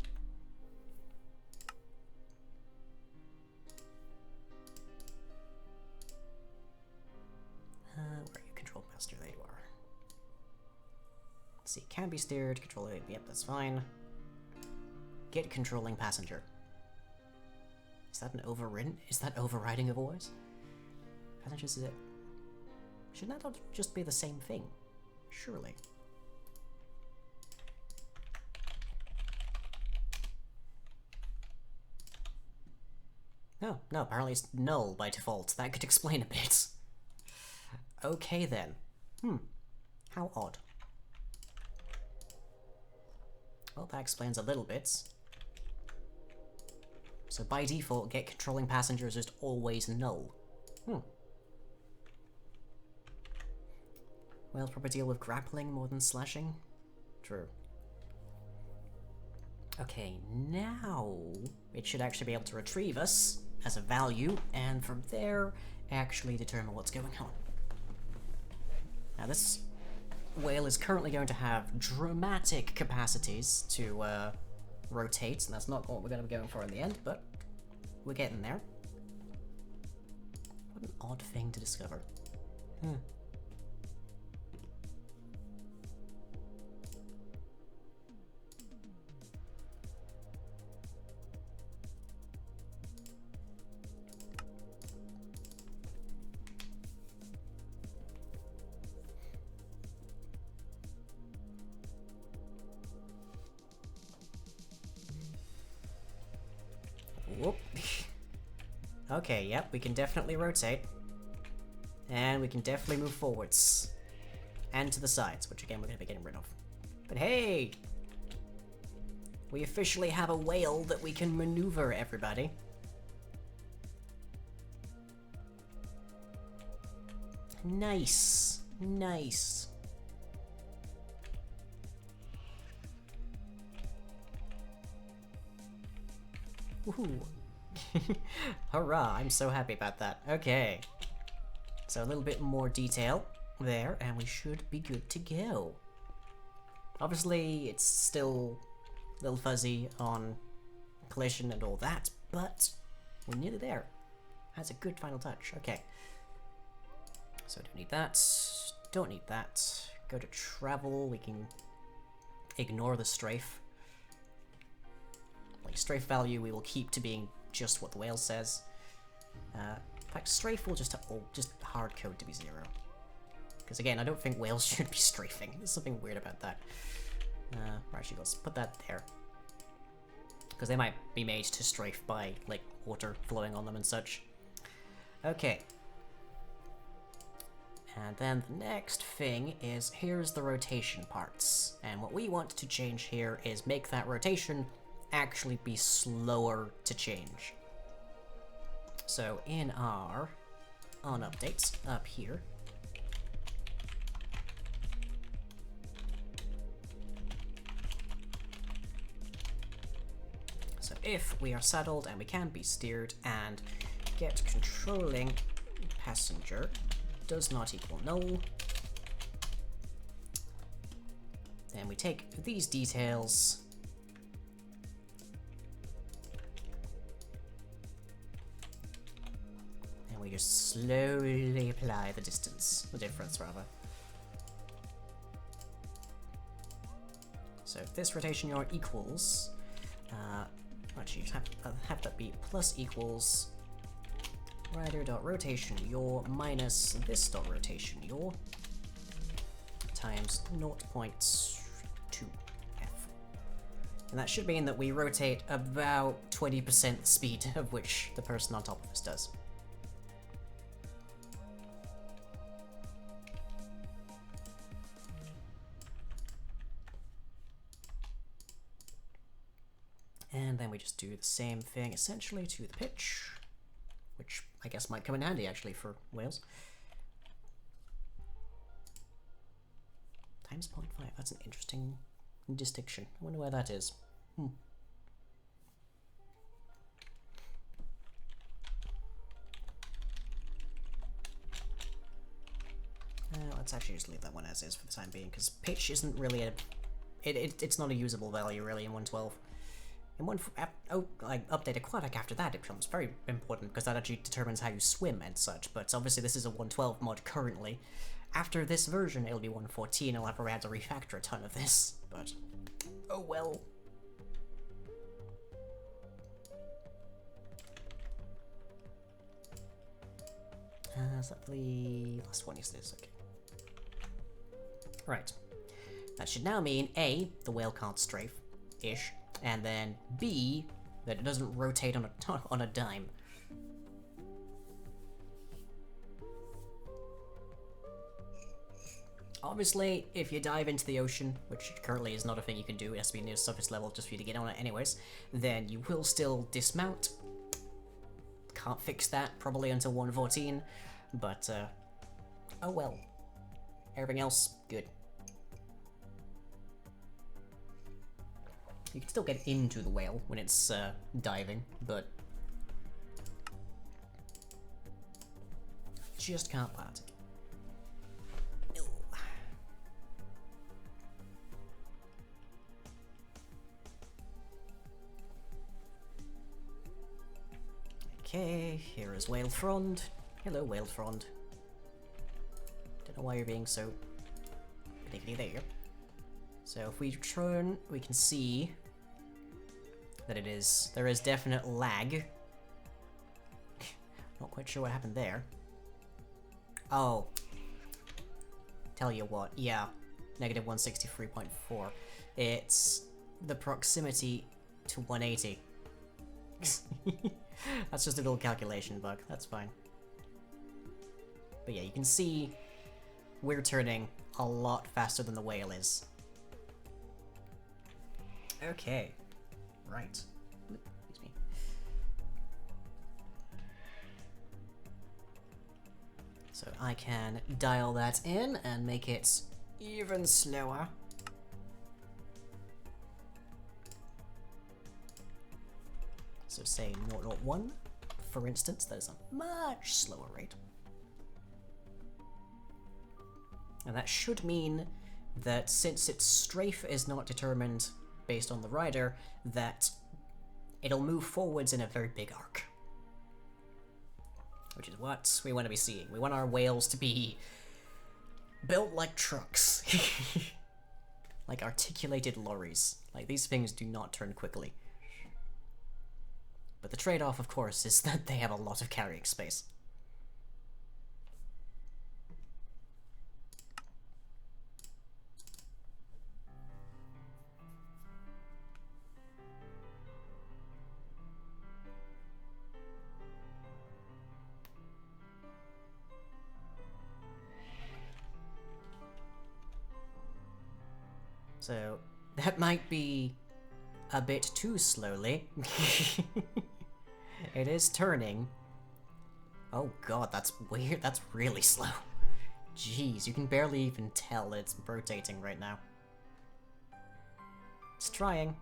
A: Let's see, can be steered, controlling, yep, that's fine. Get controlling passenger. Is that an overridden? Is that overriding of voice? Passengers is it? Shouldn't that just be the same thing? Surely. No, apparently it's null by default. That could explain a bit. Okay then. How odd. Well, that explains a little bit. So by default, get controlling passengers is just always null. Well, probably deal with grappling more than slashing. True. Okay, now it should actually be able to retrieve us as a value, and from there, actually determine what's going on. Now this whale is currently going to have dramatic capacities to rotate, and that's not what we're going to be going for in the end, but we're getting there. What an odd thing to discover. Whoop. Okay, yep, we can definitely rotate. And we can definitely move forwards. And to the sides, which again we're going to be getting rid of. But hey! We officially have a whale that we can maneuver, everybody. Nice. Nice. Woohoo. Hurrah, I'm so happy about that. Okay. So a little bit more detail there, and we should be good to go. Obviously, it's still a little fuzzy on collision and all that, but we're nearly there. That's a good final touch. Okay. So don't need that. Don't need that. Go to travel. We can ignore the strafe. Like strafe value, we will keep to being just what the whale says. In fact, strafe will just hard code to be 0. Because again, I don't think whales should be strafing. There's something weird about that. Actually, let's put that there. Because they might be made to strafe by, like, water flowing on them and such. Okay. And then the next thing is, here's the rotation parts. And what we want to change here is make that rotation actually be slower to change. So in our on updates up here, so if we are saddled and we can be steered and get controlling passenger does not equal null, then we take these details and we just slowly apply the difference rather. So if this rotation yaw equals, actually have that be plus equals rider.rotation yaw minus this dot rotation yaw times 0.2f. And that should mean that we rotate about 20% the speed of which the person on top of us does. And then we just do the same thing essentially to the pitch, which I guess might come in handy actually for whales. Times 0.5, that's an interesting distinction. I wonder where that is. Let's actually just leave that one as is for the time being, because pitch isn't really it's not a usable value really in 1.12. In update aquatic after that, it becomes very important because that actually determines how you swim and such. But obviously this is a 1.12 mod currently, after this version, it'll be 1.14. I'll have probably had to refactor a ton of this, but oh well. Is that the last one? Is this? Okay. Right. That should now mean A, the whale can't strafe-ish, and then B, that it doesn't rotate on a dime. Obviously, if you dive into the ocean, which currently is not a thing you can do, it has to be near surface level just for you to get on it anyways, then you will still dismount. Can't fix that, probably until 1.14, but, oh well. Everything else, good. You can still get into the whale when it's, diving, but just can't part it. Okay, here is Whale Frond. Hello, Whale Frond. Don't know why you're being so particularly there. So if we turn, we can see that there is definite lag. Not quite sure what happened there. Oh. Tell you what, yeah. Negative 163.4. It's the proximity to 180. That's just a little calculation bug, that's fine. But yeah, you can see we're turning a lot faster than the whale is. Okay, right. Excuse me. So I can dial that in and make it even slower. So say 0.01, for instance, that is a much slower rate. And that should mean that since its strafe is not determined based on the rider, that it'll move forwards in a very big arc. Which is what we want to be seeing. We want our whales to be built like trucks. Like articulated lorries. Like, these things do not turn quickly. But the trade-off, of course, is that they have a lot of carrying space. So, that might be a bit too slowly. It is turning. Oh god, that's weird. That's really slow. Jeez, you can barely even tell it's rotating right now. It's trying.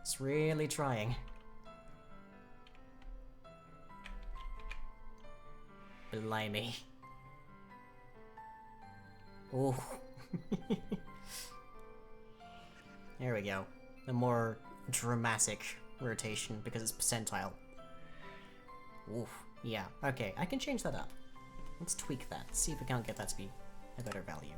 A: It's really trying. Blimey. Ooh. There we go. The more dramatic rotation because it's percentile. Oof. Yeah, okay, I can change that up. Let's tweak that, see if we can't get that to be a better value.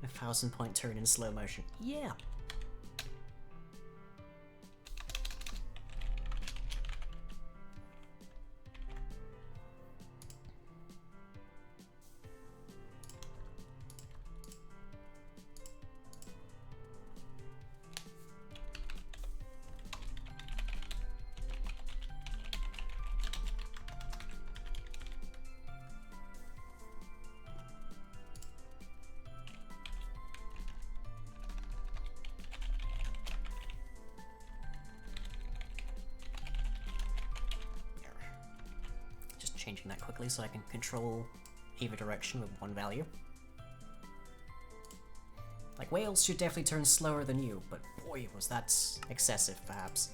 A: A 1000-point turn in slow motion. Yeah. changing that quickly so I can control either direction with one value. Like, whales should definitely turn slower than you, but boy, was that excessive, perhaps.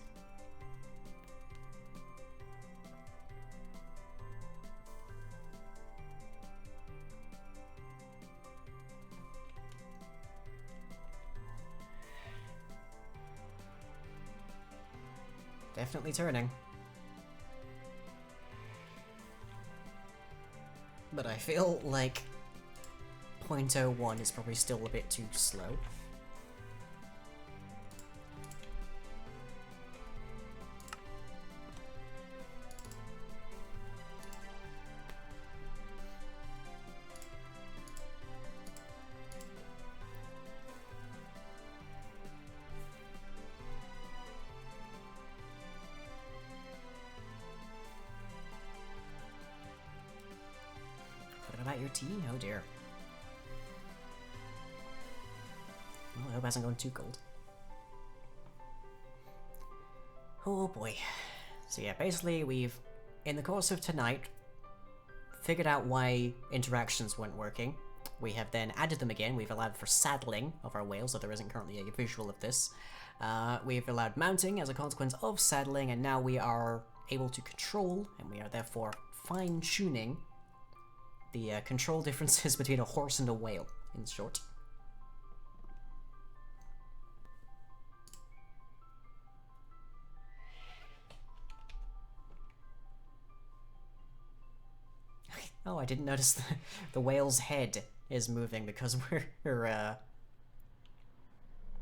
A: Definitely turning. But I feel like 0.01 is probably still a bit too slow. What about your tea? Oh dear. Well, I hope it hasn't gone too cold. Oh boy. So yeah, basically we've, in the course of tonight, figured out why interactions weren't working. We have then added them again. We've allowed for saddling of our whales, so there isn't currently a visual of this. We've allowed mounting as a consequence of saddling, and now we are able to control, and we are therefore fine-tuning the control differences between a horse and a whale, in short. Oh, I didn't notice the whale's head is moving because we're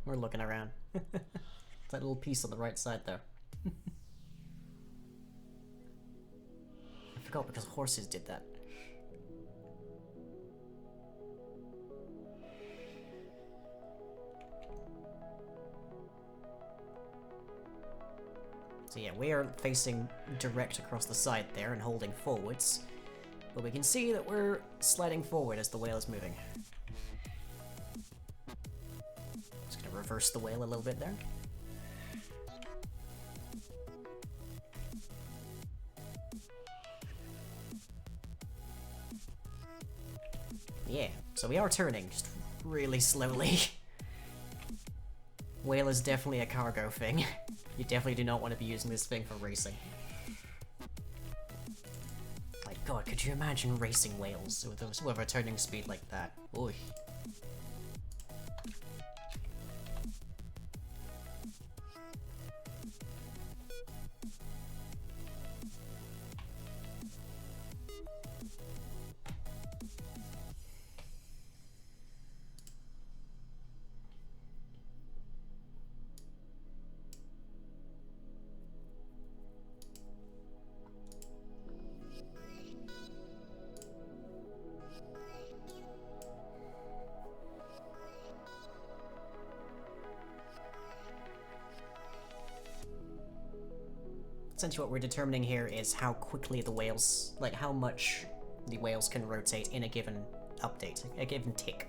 A: looking around. That little piece on the right side there. I forgot because horses did that. So yeah, we are facing direct across the side there and holding forwards. But we can see that we're sliding forward as the whale is moving. Just gonna reverse the whale a little bit there. Yeah, so we are turning, just really slowly. Whale is definitely a cargo thing. You definitely do not want to be using this thing for racing. Like, God, could you imagine racing whales with a turning speed like that? Oy. Essentially what we're determining here is how quickly the whales, like how much the whales can rotate in a given update, a given tick.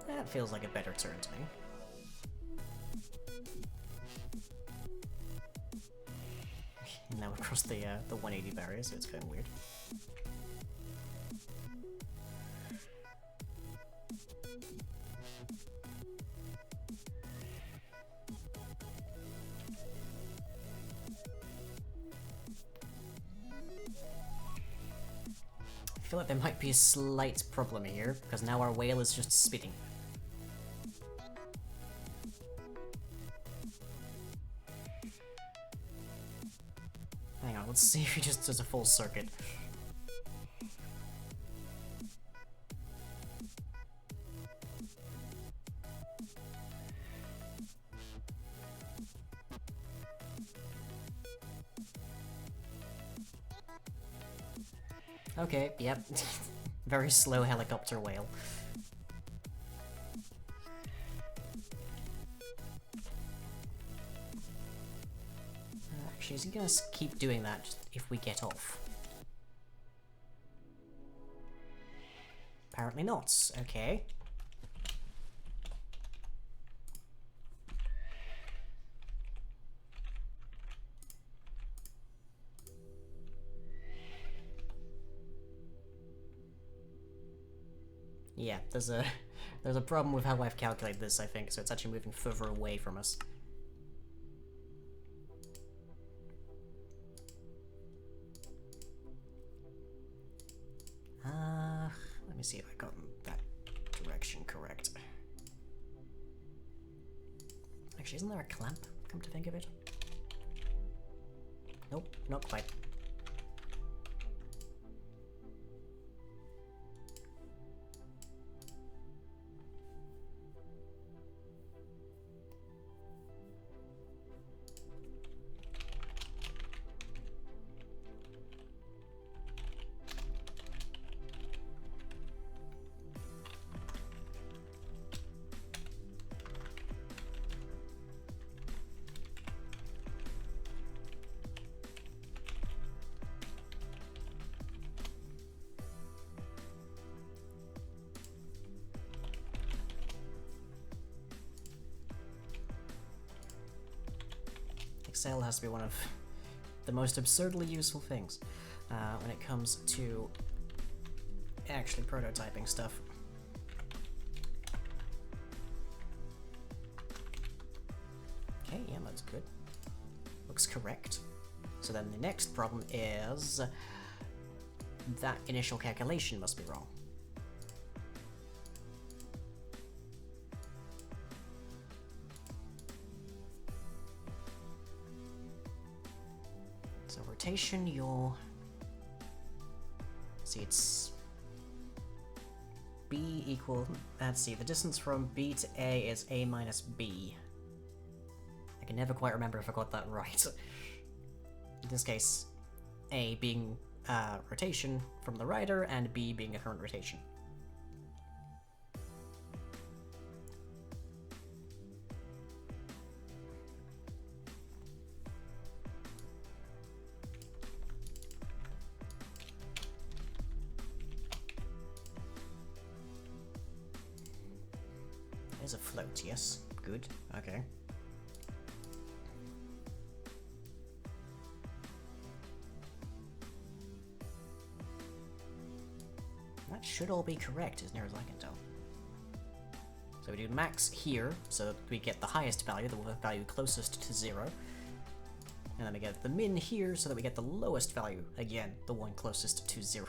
A: That feels like a better turn to me. Now we've crossed the 180 barrier, so it's kind of weird. I feel like there might be a slight problem here, because now our whale is just spitting. Hang on, let's see if he just does a full circuit. Okay, yep. Very slow helicopter whale. Actually, is he gonna keep doing that if we get off? Apparently not. Okay. Yeah, there's a there's a problem with how I've calculated this, I think, so it's actually moving further away from us. Let me see if I got that direction correct. Actually, isn't there a clamp, come to think of it? Nope, not quite. Excel has to be one of the most absurdly useful things when it comes to actually prototyping stuff. Okay, yeah, that's good. Looks correct. So then the next problem is that initial calculation must be wrong. So rotation, see, it's B equal, let's see, the distance from B to A is A minus B. I can never quite remember if I got that right. In this case, A being rotation from the rider, and B being a current rotation. There's a float, yes. Good, okay. That should all be correct, as near as I can tell. So we do max here, so that we get the highest value, the value closest to 0. And then we get the min here, so that we get the lowest value, again, the one closest to 0.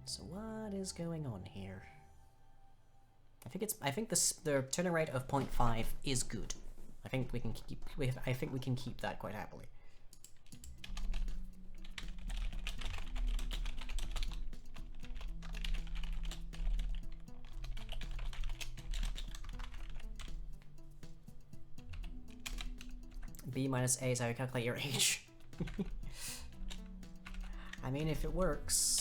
A: So what is going on here? I think the turning rate of 0.5 is good. I think we can keep that quite happily. B minus A is how you calculate your age. I mean, if it works.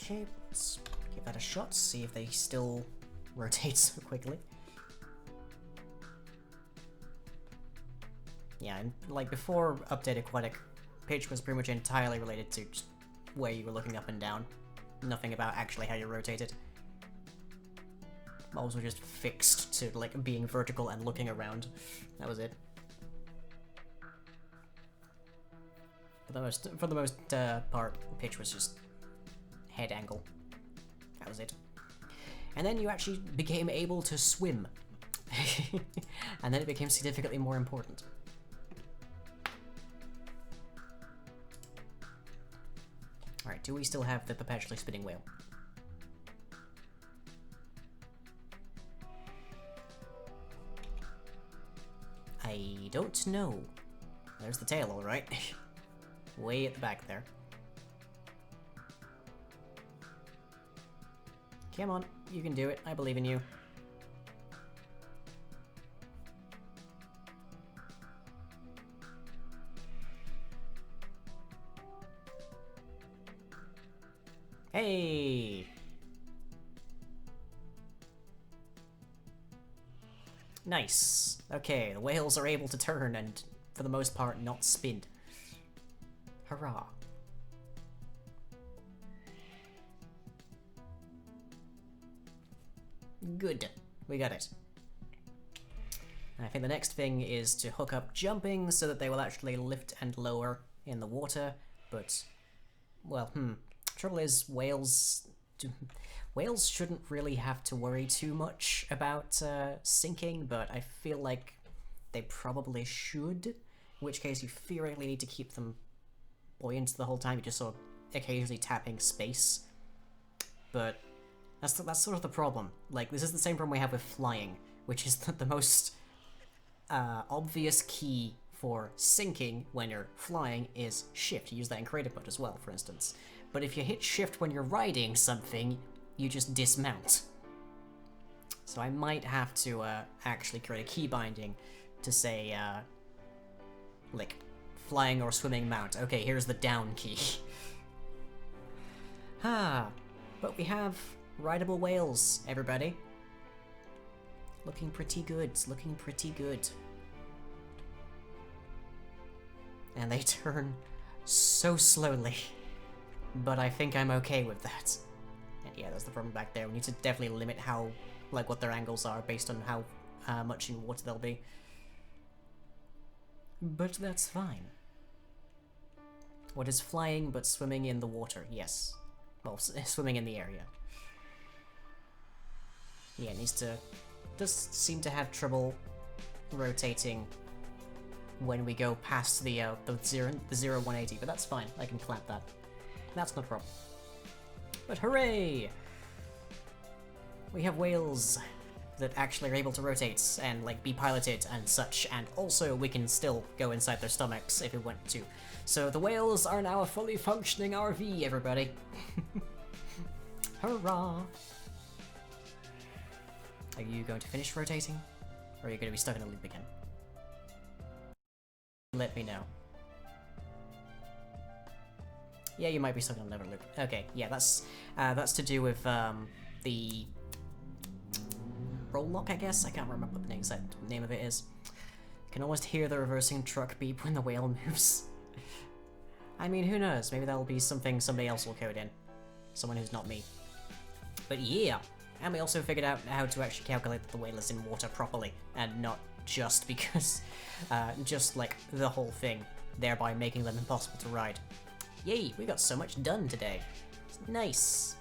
A: Okay, let's give that a shot, see if they still rotate so quickly. Yeah, and like before Update Aquatic, pitch was pretty much entirely related to just where you were looking up and down. Nothing about actually how you rotate it. Models were just fixed to like being vertical and looking around. That was it. For the most part, pitch was just head angle. That was it. And then you actually became able to swim. And then it became significantly more important. Alright, do we still have the perpetually spinning wheel? I don't know. There's the tail, alright. Way at the back there. Come on, you can do it. I believe in you. Hey! Nice. Okay, the whales are able to turn and, for the most part, not spin. Hurrah. Good. We got it. And I think the next thing is to hook up jumping so that they will actually lift and lower in the water, but, well, trouble is, whales shouldn't really have to worry too much about sinking, but I feel like they probably should, in which case you theoretically need to keep them buoyant the whole time, you just sort of occasionally tapping space. But that's sort of the problem. Like, this is the same problem we have with flying, which is that the most obvious key for sinking when you're flying is shift. You use that in creative mode as well, for instance. But if you hit shift when you're riding something, you just dismount. So I might have to actually create a key binding to say, like, flying or swimming mount. Okay, here's the down key. But we have rideable whales, everybody. Looking pretty good, looking pretty good. And they turn so slowly. But I think I'm okay with that. And yeah, that's the problem back there. We need to definitely limit how, like, what their angles are based on how much in water they'll be. But that's fine. What is flying but swimming in the water? Yes. Well, swimming in the area. Yeah, it needs to... does seem to have trouble rotating when we go past the 0-180, but that's fine. I can clamp that. That's no problem. But hooray! We have whales that actually are able to rotate and, like, be piloted and such, and also we can still go inside their stomachs if we want to. So the whales are now a fully functioning RV, everybody. Hurrah! Are you going to finish rotating? Or are you going to be stuck in a loop again? Let me know. Yeah, you might be stuck in another loop. Okay, yeah, that's to do with the roll lock, I guess. I can't remember what the name of it is. You can almost hear the reversing truck beep when the whale moves. I mean, who knows? Maybe that'll be something somebody else will code in. Someone who's not me. But yeah, and we also figured out how to actually calculate that the whale is in water properly, and not just because, just like the whole thing, thereby making them impossible to ride. Yay, we got so much done today. It's nice.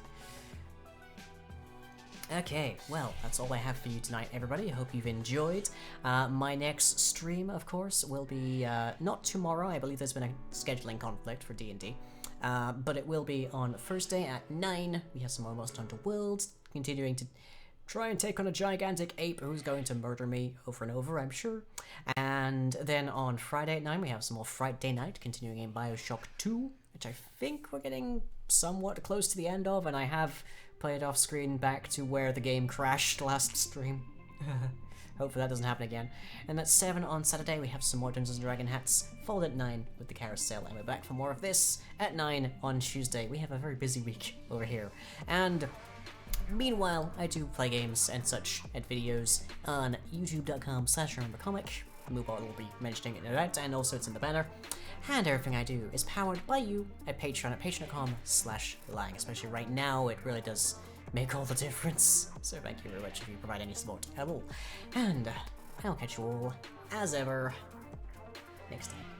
A: Okay, well, that's all I have for you tonight, everybody. I hope you've enjoyed. My next stream, of course, will be not tomorrow. I believe there's been a scheduling conflict for D&D. But it will be on Thursday at 9. We have some Almost Unto Worlds, continuing to try and take on a gigantic ape who's going to murder me over and over, I'm sure. And then on Friday at 9, we have some more Friday Night, continuing in Bioshock 2, which I think we're getting somewhat close to the end of, and I have played off screen back to where the game crashed last stream. Hopefully that doesn't happen again. And at 7 on Saturday, we have some more Dungeons & Dragon hats, followed at 9 with the carousel, and we're back for more of this at 9 on Tuesday. We have a very busy week over here. And meanwhile, I do play games and such at videos on youtube.com/remembercomic. Moobot will be mentioning it in that, and also it's in the banner. And everything I do is powered by you at Patreon at patreon.com/lying. Especially right now, it really does make all the difference. So thank you very much if you provide any support at all. And I'll catch you all, as ever, next time.